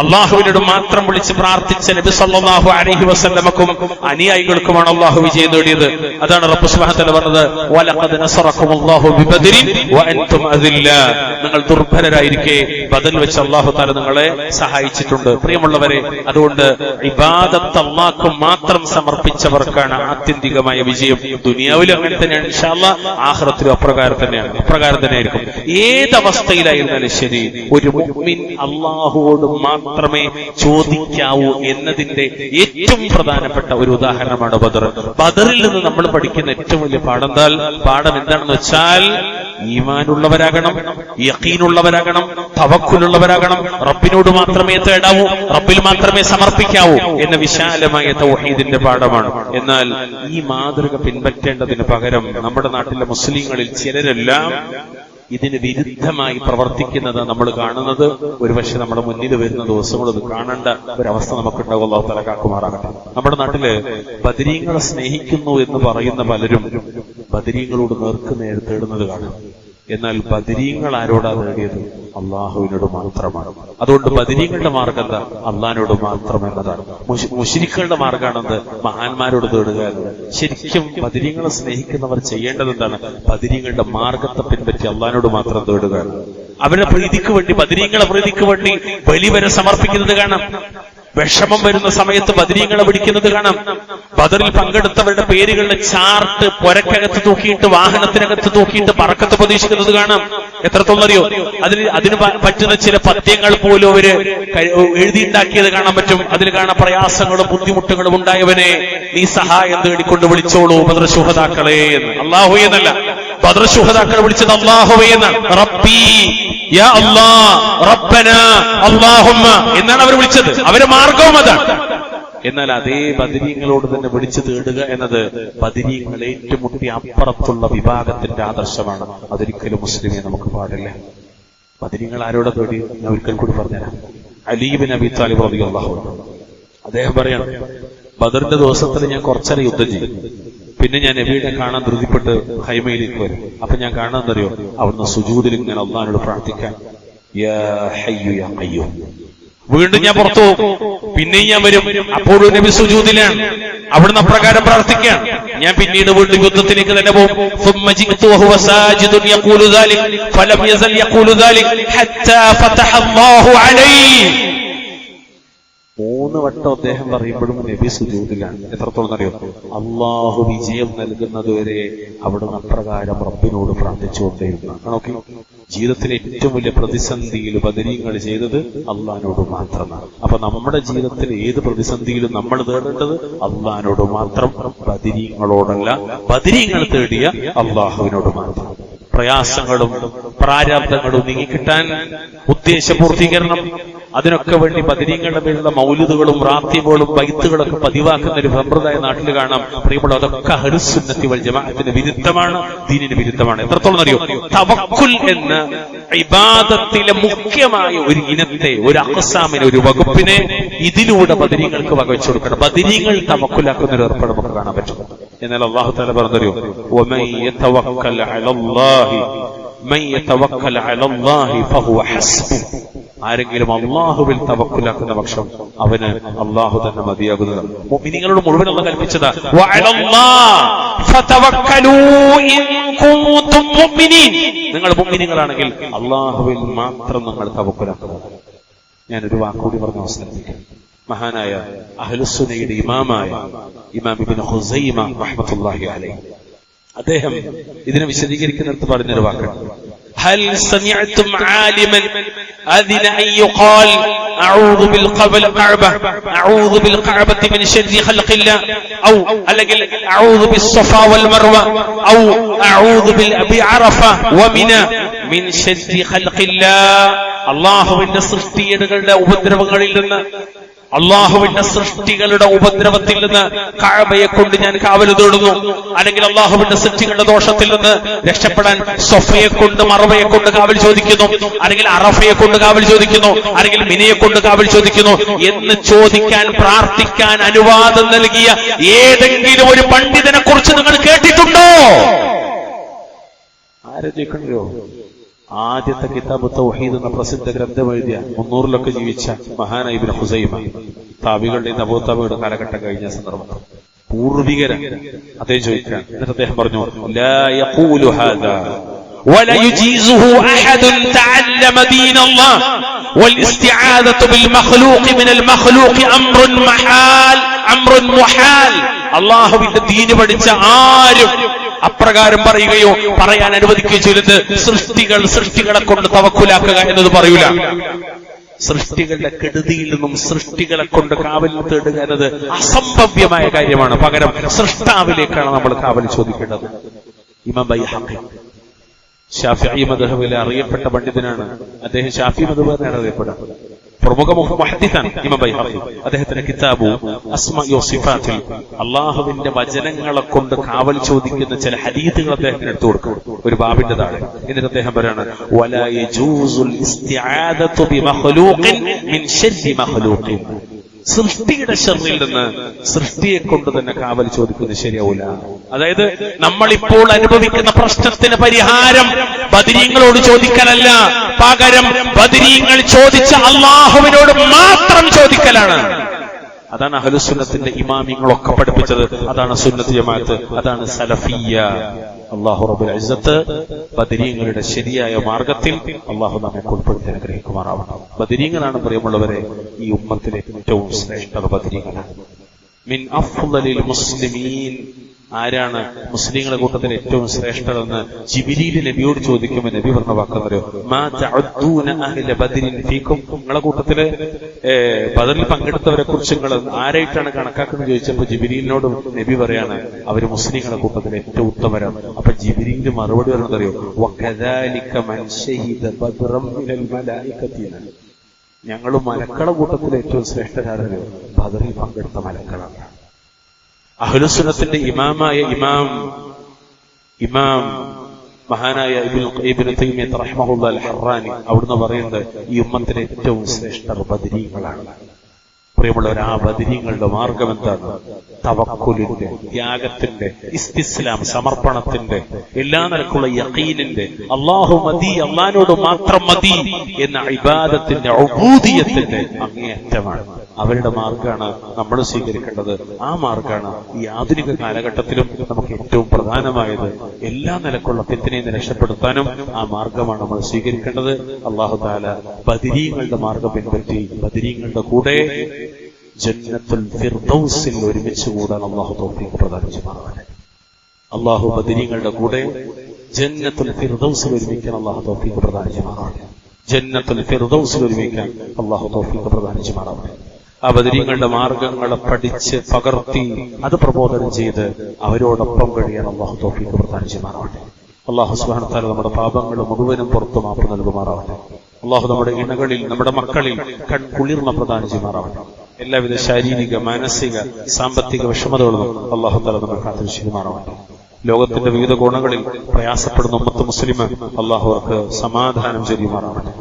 അള്ളാഹുവിനോട് മാത്രം വിളിച്ച് പ്രാർത്ഥിച്ച നബി സല്ലല്ലാഹു അലൈഹി വസല്ലമക്കും അനുയായികൾക്കുമാണ് അള്ളാഹു വിജയം നേടിയത്. അതാണ് റബ്ബ് സുബ്ഹാനഹു വ തആല പറഞ്ഞത്, വലഖദ് നസറക്കുമുല്ലാഹു ബിബദരിൻ വഅൻതും അദില്ലാ. നിങ്ങൾ ദുർബലരായിരിക്കെ ബദൽ വെച്ച് അള്ളാഹു തആല നിങ്ങളെ സഹായിച്ചിട്ടുണ്ട്. പ്രിയമുള്ളവരെ, അതുകൊണ്ട് ഇബാദത്ത് അള്ളാഹ്ക്ക് മാത്രം സമർപ്പിച്ചവർക്കാണ് ആത്യന്തികമായ വിജയം. ദുനിയാവിലും അങ്ങനെ തന്നെയാണ്, ഇൻഷാ അല്ലാഹ് ആഖിറത്തിലും അപ്രകാരം തന്നെയായിരിക്കും. ഏതവസ്ഥയിലായിരുന്നാലും ശരി, ഒരു മുഅ്മിൻ അള്ളാഹുവോട് മാത്രമേ ചോദിക്കാവൂ എന്നതിന്റെ ഏറ്റവും പ്രധാനപ്പെട്ട ഒരു ഉദാഹരണമാണ് ബദർ. ബദറിൽ നിന്ന് നമ്മൾ പഠിക്കുന്ന ഏറ്റവും വലിയ പാഠം എന്താണെന്ന് വെച്ചാൽ, ഈമാനുള്ളവരാകണം, യഖീനുള്ളവരാകണം, തവക്കുലുള്ളവരാകണം, റബ്ബിനോട് മാത്രമേ തേടാവൂ, റബ്ബിൽ മാത്രമേ സമർപ്പിക്കാവൂ എന്ന വിശാലമായ തൗഹീദിന്റെ പാഠമാണ്. എന്നാൽ ഈ മാതൃക പിൻപറ്റേണ്ടതിന് പകരം നമ്മുടെ നാട്ടിലെ മുസ്ലിങ്ങളിൽ ചിലരെല്ലാം ഇതിന് വിരുദ്ധമായി പ്രവർത്തിക്കുന്നത് നമ്മൾ കാണുന്നത് ഒരുപക്ഷെ നമ്മുടെ മുന്നിൽ വരുന്ന ദിവസങ്ങൾ ഇത് കാണേണ്ട ഒരവസ്ഥ നമുക്കുണ്ടാകും. അല്ലാഹു തആല കാക്കുമാറാകട്ടെ. നമ്മുടെ നാട്ടില് ബദരീങ്ങളെ സ്നേഹിക്കുന്നു എന്ന് പറയുന്ന പലരും ബദരീങ്ങളോട് നേർക്കുനേർ തേടുന്നത് കാണും. എന്നാൽ ബദരീങ്ങൾ ആരോടാ തേടിയത്? അള്ളാഹുവിനോട് മാത്രമാണ്. അതുകൊണ്ട് ബദരീങ്ങളുടെ മാർഗം എന്താ? അള്ളാഹിനോട് മാത്രം എന്നതാണ്. മുശ്രിക്കുകളുടെ മാർഗമാണെന്ത്? മഹാന്മാരോട് തേടുക എന്നത്. ശരിക്കും ബദരീങ്ങളെ സ്നേഹിക്കുന്നവർ ചെയ്യേണ്ടത് എന്താണ്? ബദരീങ്ങളുടെ മാർഗത്തെ പിൻപറ്റി അള്ളാഹിനോട് മാത്രം തേടുക. അവരുടെ പ്രീതിക്ക് വേണ്ടി, ബദരീങ്ങളെ പ്രീതിക്ക് വേണ്ടി ബലി വരെ സമർപ്പിക്കുന്നത് കാണാം. വിഷമം വരുന്ന സമയത്ത് ബദരീങ്ങളെ പിടിക്കുന്നത് കാണാം. ബദറിൽ പങ്കെടുത്തവരുടെ പേരുകളുടെ ചാർട്ട് പുരക്കകത്ത് തൂക്കിയിട്ട്, വാഹനത്തിനകത്ത് തൂക്കിയിട്ട് പറക്കത്ത് പ്രതീക്ഷിക്കുന്നത് കാണാം. എത്രത്തോളം അറിയോ? അതിന് പറ്റുന്ന ചില പദ്യങ്ങൾ പോലും അവര് എഴുതിയുണ്ടാക്കിയത് കാണാൻ പറ്റും. അതിൽ കാണാൻ പ്രയാസങ്ങളും ബുദ്ധിമുട്ടുകളും ഉണ്ടായവനെ നീ സഹായം തേടിക്കൊണ്ട് വിളിച്ചോളൂ ബദർ ശുഹദാക്കളെ എന്ന്. അല്ലാഹു എന്നല്ല, ബദർ ശുഹദാക്കളെ വിളിച്ചത് അല്ലാഹുവേ എന്നാണ്. റബ്ബി യാ അല്ലാഹ് റബ്ബനാ അല്ലാഹുമ്മ എന്നാണ് അവർ വിളിച്ചത്. അവരുടെ മാർഗവും അതാണ്. എന്നാൽ അതേ ബദരീങ്ങളോട് തന്നെ വിളിച്ചു തേടുക എന്നത് ബദരീങ്ങൾ ഏറ്റുമുട്ടി അപ്പുറത്തുള്ള വിഭാഗത്തിന്റെ ആദർശമാണ്. അതൊരിക്കലും മുസ്ലിമെ നമുക്ക് പാടില്ല. ബദരീങ്ങൾ ആരോടെ തേടി? ഞാൻ ഒരിക്കൽ കൂടി പറഞ്ഞുതരാം. അലി ഇബ്നു അബീ ത്വാലിബ് റളിയല്ലാഹു അൻഹു അദ്ദേഹം പറയാണ്, ബദറിന്റെ ദിവസത്തിൽ ഞാൻ കുറച്ചേരം യുദ്ധം ചെയ്യും, പിന്നെ ഞാൻ നബിയെ കാണാൻ ധൃതിപ്പെട്ട് ഹൈമയിലേക്ക് വരും. അപ്പൊ ഞാൻ കാണാന്നറിയോ, അവിടുന്ന് സുജൂദിൽ ഇങ്ങനെ അല്ലാഹുവോട് പ്രാർത്ഥിക്കാൻ, യാ ഹയ്യു യാ ഖയ്യൂം. വീണ്ടും ഞാൻ പുറത്തു പോകും, പിന്നെയും ഞാൻ വരും, അപ്പോഴും നബി സുജൂദിലാണ്, അവിടുന്ന് അപ്രകാരം പ്രാർത്ഥിക്കാൻ. ഞാൻ പിന്നീട് വീണ്ടും യുദ്ധത്തിലേക്ക് തന്നെ പോകും. ثم جئت وهو ساجد يقول ذلك فلم يزل يقول ذلك حتى فتح الله عليه. 3 വട്ടം അദ്ദേഹം പറയുമ്പോഴും നബി സുജൂദിലാണ്. എത്രത്തോളം അറിയോ? അള്ളാഹു വിജയം നൽകുന്നത് വരെ അവിടുന്ന് അപ്രകാരം റബ്ബിനോട് പ്രാർത്ഥിച്ചുകൊണ്ടേയിരുന്നു. നോക്കി, ജീവിതത്തിലെ ഏറ്റവും വലിയ പ്രതിസന്ധിയിൽ ബദരീങ്ങൾ ചെയ്തത് അള്ളാഹിനോട് മാത്രമാണ്. അപ്പൊ നമ്മുടെ ജീവിതത്തിൽ ഏത് പ്രതിസന്ധിയിലും നമ്മൾ തേടേണ്ടത് അള്ളാഹിനോട് മാത്രം, ബദരീങ്ങളോടല്ല. ബദരീങ്ങൾ തേടിയ അള്ളാഹുവിനോട് മാത്രം. പ്രയാസങ്ങളും പ്രാരാബ്ദങ്ങളും നീങ്ങിക്കിട്ടാൻ, ഉദ്ദേശപൂർത്തീകരണം, അതിനൊക്കെ വേണ്ടി ബദരീങ്ങളുടെ പേരിലുള്ള മൗലിദുകളും റാത്തീബുകളും ബൈത്തുകളൊക്കെ പതിവാക്കുന്ന ഒരു സമ്പ്രദായ നാട്ടിൽ കാണാം. പ്രിയമുള്ള, അതൊക്കെ അഹ്ലുസ് സുന്നത്തി വൽ ജമാഅത്തിന് വിരുദ്ധമാണ്, ദീനിന് വിരുദ്ധമാണ്. എത്രത്തോളം അറിയോ? തവക്കുൽ എന്ന ഇബാദത്തിലെ മുഖ്യമായ ഒരു ഇനത്തെ, ഒരു അഖ്സാമിനെ, ഒരു വകുപ്പിനെ ഇതിലൂടെ ബദരീങ്ങൾക്ക് വകവെച്ചു കൊടുക്കണം. ബദരീങ്ങൾ തവക്കുലാക്കുന്ന ഒരു ഏർപ്പാട് നമുക്ക് കാണാൻ പറ്റും. എന്നാൽ അല്ലാഹു തആല പറഞ്ഞറിയോ, വമൻ യതവക്കൽ അലല്ലാഹി മൻ യതവക്കൽ അലല്ലാഹി ഫഹുവ ഹസ്ബു. ആരെങ്കിലും അള്ളാഹുവിൽ തവക്കുലാക്കുന്ന പക്ഷം അവന് അള്ളാഹു തന്നെ മതിയാകുന്നതാണ്. മുഅ്മിനീങ്ങളോട് മുഴുവൻ അല്ലാഹു കൽപ്പിച്ചതാ, വഅലല്ലാഹി ഫതവക്കലൂ ഇൻ കുൻതും മുഅ്മിനീൻ. നിങ്ങൾ മുഅ്മിനീങ്ങളാണെങ്കിൽ അള്ളാഹുവിൽ മാത്രം നിങ്ങൾ തവക്കുലാക്കുക. ഞാനൊരു വാക്കുകൂടി പറഞ്ഞ് അവസാനിപ്പിക്കാം. മഹാനായ അഹ്ലുസുന്നയുടെ ഇമാമായ ഇമാം ഇബ്നു ഖുസൈമ റഹ്മത്തുള്ളാഹി അലൈഹി അദ്ദേഹം ഇതിനെ വിശദീകരിക്കുന്നിടത്ത് പറഞ്ഞൊരു വാക്കുണ്ട്. هل سمعتم عالما أذن أن يقال أعوذ بالكعبة أعوذ بالكعبة من شر خلق الله أو أعوذ بالصفا والمروة أو أعوذ بعرفة ومنى من شر خلق الله. അല്ലാഹുവിന്റെ സൃഷ്ടികളുടെ ഉപദ്രവങ്ങളിൽ നിന്ന്, അള്ളാഹുവിന്റെ സൃഷ്ടികളുടെ ഉപദ്രവത്തിൽ നിന്ന് കഅബയെ കൊണ്ട് ഞാൻ കാവൽ തേടുന്നു. അല്ലെങ്കിൽ അള്ളാഹുവിന്റെ സൃഷ്ടികളുടെ ദോഷത്തിൽ നിന്ന് രക്ഷപ്പെടാൻ സൊഫയെ കൊണ്ട്, മറവയെ കൊണ്ട് കാവൽ ചോദിക്കുന്നു, അല്ലെങ്കിൽ അറഫയെ കൊണ്ട് കാവൽ ചോദിക്കുന്നു, അല്ലെങ്കിൽ മിനയെ കൊണ്ട് കാവൽ ചോദിക്കുന്നു എന്ന് ചോദിക്കാൻ, പ്രാർത്ഥിക്കാൻ അനുവാദം നൽകിയ ഏതെങ്കിലും ഒരു പണ്ഡിതനെ കുറിച്ച് നിങ്ങൾ കേട്ടിട്ടുണ്ടോ? ആരെ ചോദിക്കണ്ടോ? ആദ്യത്തെ കിതാബ് തൗഹീദ് എന്ന പ്രസിദ്ധ ഗ്രന്ഥം എഴുതിയ 300-ലൊക്കെ ജീവിച്ച മഹാനായ ഇബ്നു ഖുസൈമ, താബികളുടെ അബൂതാബിയുടെ കാലഘട്ടം കഴിഞ്ഞ സന്ദർഭത്തിൽ പൂർവികരൻ അദ്ദേഹം ചോദിക്കാൻ. എന്നിട്ട് അദ്ദേഹം പറഞ്ഞു, ലാ യഖൂലു ഹാദാ വല യുജീസുഹു അഹദുൻ തഅല്ലമ ദീനല്ലാഹ് വൽഇസ്തിആദതു ബിൽ മഖ്ലൂഖി മിനൽ മഖ്ലൂഖി അംറുൻ മുഹാൽ. അല്ലാഹുവിന്റെ ദീൻ പഠിച്ച ആരും അപ്രകാരം പറയുകയോ പറയാൻ അനുവദിക്കുകയോ ചെയ്തത് സൃഷ്ടികളെ കൊണ്ട് തവക്കുലാക്കുക എന്നത് പറയൂല. സൃഷ്ടികളുടെ കെടുതിയിൽ നിന്നും സൃഷ്ടികളെ കൊണ്ട് കാവൽ തേടുക എന്നത് അസംഭവ്യമായ കാര്യമാണ്. പകരം സൃഷ്ടാവിലേക്കാണ് നമ്മൾ കാവൽ ചോദിക്കേണ്ടത്. ഇമാം ബൈഹഖി ഷാഫിഈ മദ്ഹബിലെ അറിയപ്പെട്ട പണ്ഡിതനാണ് അദ്ദേഹം. ഷാഫിഈ മദ്ഹബിലാണ് അറിയപ്പെടുന്നത്. പ്രമുഖ മുഹദ്ദിസാണ് ഇമാം ബൈഹഖി. അദ്ദേഹത്തിന്റെ കിതാബു അസ്മാഇ വസിഫാത്തിൽ അള്ളാഹുവിന്റെ വചനങ്ങളെ കൊണ്ട് കാവൽ ചോദിക്കുന്ന ചില ഹദീസുകൾ അദ്ദേഹത്തിന് എടുത്തു കൊടുക്കും ഒരു ബാബിന്റെ താഴെ. എന്നിട്ട് അദ്ദേഹം പറയാണ്, വലാ യജൂസുൽ ഇസ്തിആദതു ബിമഖ്ലൂഖിൻ മിൻ ശർരി മഖ്ലൂഖിൻ. സൃഷ്ടിയുടെ ശർറിൽ നിന്ന് സൃഷ്ടിയെ കൊണ്ട് തന്നെ കാവൽ ചോദിക്കുന്നത് ശരിയാവൂല. അതായത് നമ്മളിപ്പോൾ അനുഭവിക്കുന്ന പ്രശ്നത്തിന് പരിഹാരം ബദരീങ്ങളോട് ചോദിക്കലല്ല, പകരം ബദരീങ്ങൾ ചോദിച്ച അള്ളാഹുവിനോട് മാത്രം ചോദിക്കലാണ്. അതാണ് അഹ്ലുസുന്നത്തിന്റെ ഇമാമിങ്ങളൊക്കെ പഠിപ്പിച്ചത്. അതാണ് സുന്നത്ത് ജമാഅത്ത്, അതാണ് സലഫിയ്യ. അല്ലാഹു റബ്ബുൽ ഇസ്സത്ത് ബദരീങ്ങളുടെ ശരിയായ മാർഗത്തിൽ അല്ലാഹു നമ്മെ ഉൾപ്പെടുത്തി അനുഗ്രഹിക്കുമാറാവണം. ബദരീങ്ങളാണ് പ്രിയമുള്ളവരെ ഈ ഉമ്മത്തിലെ ഏറ്റവും ശ്രേഷ്ഠ ബദരീങ്ങളാണ്. മിൻ അഫ്ളലിൽ മുസ്ലിമീൻ. ആരാണ് മുസ്ലിങ്ങളുടെ കൂട്ടത്തിൽ ഏറ്റവും ശ്രേഷ്ഠരെന്ന് ജിബ്രീൽ നബിയോട് ചോദിക്കുമ്പോൾ നബി പറഞ്ഞ വാക്കെന്നറിയോ? മാ തഅദ്ദൂന അഹ്ല ബദരിൻ ഫീക്കും. നിങ്ങളെ കൂട്ടത്തില് ബദറിൽ പങ്കെടുത്തവരെ കുറിച്ച് നിങ്ങൾ ആരായിട്ടാണ് കണക്കാക്കുന്നത് ചോദിച്ചപ്പോൾ ജിബ്രീലിനോട് നബി പറയാണ്, അവര് മുസ്ലിങ്ങളുടെ കൂട്ടത്തിൽ ഏറ്റവും ഉത്തമരാണ്. അപ്പൊ ജിബ്രീൽ മറുപടി പറഞ്ഞതറിയോ? വകദാലിക മൻ ശഹീദ ബദ്റൻ മിനൽ മലായികതി. ഞങ്ങളും മലക്കളെ കൂട്ടത്തിൽ ഏറ്റവും ശ്രേഷ്ഠരാണ് ബദറിൽ പങ്കെടുത്ത മലക്കളാണ്. അഹ്ലുസുന്നത്തിന്റെ ഇമാമായ ഇമാം മഹാനായ ഇബ്നു തൈമിയ്യ റഹിമഹുല്ലാഹ് അൽ-ഹറാനി അവിടുന്ന് പറയുന്നത് ഈ ഉമ്മത്തിലെ ഏറ്റവും ശ്രേഷ്ഠർ ബദരീങ്ങളാണ്. പ്രിയമുള്ളവർ, ആ ബദരീങ്ങളുടെ മാർഗം എന്താണ്? തവക്കുലിന്റെ, ത്യാഗത്തിന്റെ, ഇസ്തിസ്ലാം, സമർപ്പണത്തിന്റെ, എല്ലാ നിലക്കുള്ള യഖീനിന്റെ, അല്ലാഹു മതി, അല്ലാഹുവിനോട് മാത്രം മതി എന്ന ഇബാദത്തിന്റെ, ഉബൂദിയത്തിന്റെ അങ്ങേയറ്റമാണ്. അവരുടെ മാർഗമാണ് നമ്മൾ സ്വീകരിക്കേണ്ടത്. ആ മാർഗമാണ് ഈ ആധുനിക കാലഘട്ടത്തിലും നമുക്ക് ഏറ്റവും പ്രധാനമായത്. എല്ലാ നിലക്കുള്ള ഫിത്നയിൽ നിന്ന് രക്ഷപ്പെടുത്താനും ആ മാർഗമാണ് നമ്മൾ സ്വീകരിക്കേണ്ടത്. അല്ലാഹു തആല ബദരീങ്ങളുടെ മാർഗം പിൻപറ്റി ബദരീങ്ങളുടെ കൂടെ ജന്നത്തുൽ ഫിർദൗസിൽ ഒരുമിച്ച് കൂടാൻ അല്ലാഹു തൗഫീഖ് പ്രദാനം ചെയ്യുമാറാവട്ടെ. അല്ലാഹു ബദരീങ്ങളുടെ കൂടെ ജന്നത്തുൽ ഫിർദൗസിൽ ഒരുമിക്കാൻ അല്ലാഹു തൗഫീഖ് പ്രദാനം ചെയ്യുമാറാവട്ടെ. ജന്നത്തുൽ ഫിർദൗസിൽ ഒരുമിക്കാൻ അല്ലാഹു തൗഫീഖ് പ്രദാനം ചെയ്യുമാറാവട്ടെ. ആ ബദരീങ്ങളുടെ മാർഗങ്ങളെ പഠിച്ച് പകർത്തി അത് പ്രബോധനം ചെയ്ത് അവരോടൊപ്പം കഴിയാൻ അല്ലാഹു തൗഫീഖ് പ്രദാനം ചെയ്യുമാറാവട്ടെ. അല്ലാഹു സുബ്ഹാനഹു വ തആല നമ്മുടെ പാപങ്ങൾ മുഴുവനും പുറത്തു മാപ്പ് നൽകുമാറാവട്ടെ. അല്ലാഹു നമ്മുടെ ഇണകളിൽ, നമ്മുടെ മക്കളിൽ കൺകുളിർമ പ്രദാനം ചെയ്യുമാറാവട്ടെ. എല്ലാവിധ ശാരീരിക, മാനസിക, സാമ്പത്തിക വിഷമതകളും അല്ലാഹു തആല നമ്മെ കാത്തുരക്ഷിക്കുമാറാവട്ടെ. ലോകത്തിന്റെ വിവിധ കോണുകളിൽ പ്രയാസപ്പെടുന്ന ഉമ്മത്ത് മുസ്ലിം അല്ലാഹു അവർക്ക് സമാധാനം ചെയ്യുമാറാവട്ടെ.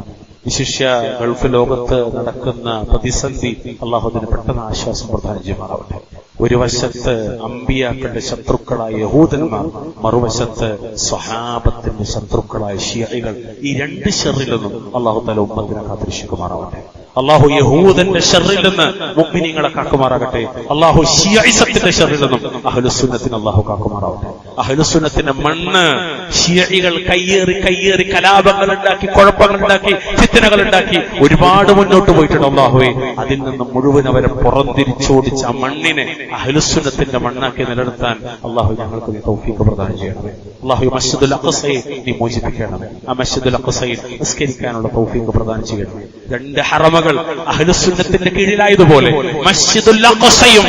വിശിഷ്യ ഗൾഫ് ലോകത്ത് നടക്കുന്ന പ്രതിസന്ധി അല്ലാഹു അതിന് പെട്ടെന്ന് ആശ്വാസം പ്രദാനം ചെയ്യുമാറാവട്ടെ. ഒരു വശത്ത് അമ്പിയാക്കളുടെ ശത്രുക്കളായ യഹൂദന്മാർ, മറുവശത്ത് സ്വഹാബത്തിന്റെ ശത്രുക്കളായ ശിയകൾ. ഈ രണ്ട് ശർറിൽ നിന്നും അല്ലാഹു തആല ഉമ്മത്തിനെ കാത്തുരക്ഷിക്കുമാറാവട്ടെ. അല്ലാഹു യഹൂദന്റെ ശർറിൽ നിന്ന് മുഅ്മിനീങ്ങളെ കാക്കുമാറാകട്ടെ. അല്ലാഹു ശിയഇസത്തിന്റെ ശർറിൽ നിന്നും അഹ്ലുസുന്നത്തിനെ അല്ലാഹു കാക്കുമാറാവട്ടെ. അഹ്ലുസുന്നത്തിന്റെ മണ്ണ് ശിയഇകൾ കയ്യേറി കലാപങ്ങൾ ഉണ്ടാക്കി, കുഴപ്പങ്ങൾ ഉണ്ടാക്കി, ഫിത്നകൾ ഉണ്ടാക്കി ഒരുപാട് മുന്നോട്ട് പോയിട്ടുണ്ട്. അല്ലാഹുവേ, അതിൽ നിന്ന് മുഴുവൻ അവരെ പുറംതിരിച്ചോടിച്ച ആ മണ്ണിനെ അഹ്ലുസുന്നത്തിന്റെ മണ്ണാക്കി നിലനിർത്താൻ അല്ലാഹു ഞങ്ങൾക്ക് നീ തൗഫീഖ് പ്രദാനം ചെയ്യണമേ. അല്ലാഹു മസ്ജിദുൽ അഖ്സയെ നീ മോചിപ്പിക്കണമേ. ആ മസ്ജിദുൽ അഖ്സയിൽ നിസ്കരിക്കാനുള്ള തൗഫീഖ് പ്രദാനം ചെയ്യണമേ. രണ്ട് ഹറമകൾ അഹ്ലുസുന്നത്തിന്റെ കീഴിലായതുപോലെ മസ്ജിദുൽ അഖ്സയും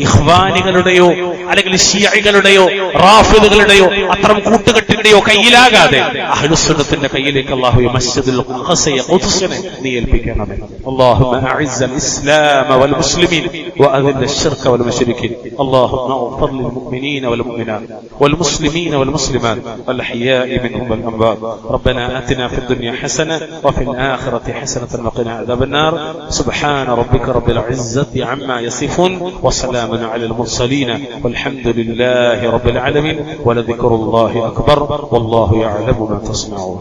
ഇഖ്വാനികളുടെയോ അല്ലെങ്കിൽ ശിയകളുടെയോ റാഫിദുകളുടെയോ അത്തരം കൂട്ടുകെട്ടിന്റെയോ കയ്യിലാകാതെ അഹ്ലുസുന്നത്തിന്റെ കയ്യിലേക്ക് അല്ലാഹു മസ്ജിദുൽ അഖ്സയെ ഖുദ്സിനെ നീ ഏൽപ്പിക്കണമേ. അല്ലാഹുമ്മ അഇസ്സൽ ഇസ്ലാമ വൽ മുസ്ലിമീൻ വഅദിൽ അശ്ശിർക വൽ മുശ്രിക്കീൻ. അല്ലാഹുമ്മ اغفر للمؤمنين والمؤمنات والمسلمين والمسلمات والأحياء منهم والأموات. ربنا آتنا في الدنيا حسنة وفي الآخرة حسنة وقنا عذاب النار. سبحان ربك رب العزة عما يصفون وسلام على المرسلين والحمد لله رب العالمين ولذكر الله أكبر والله يعلم ما تصنعون.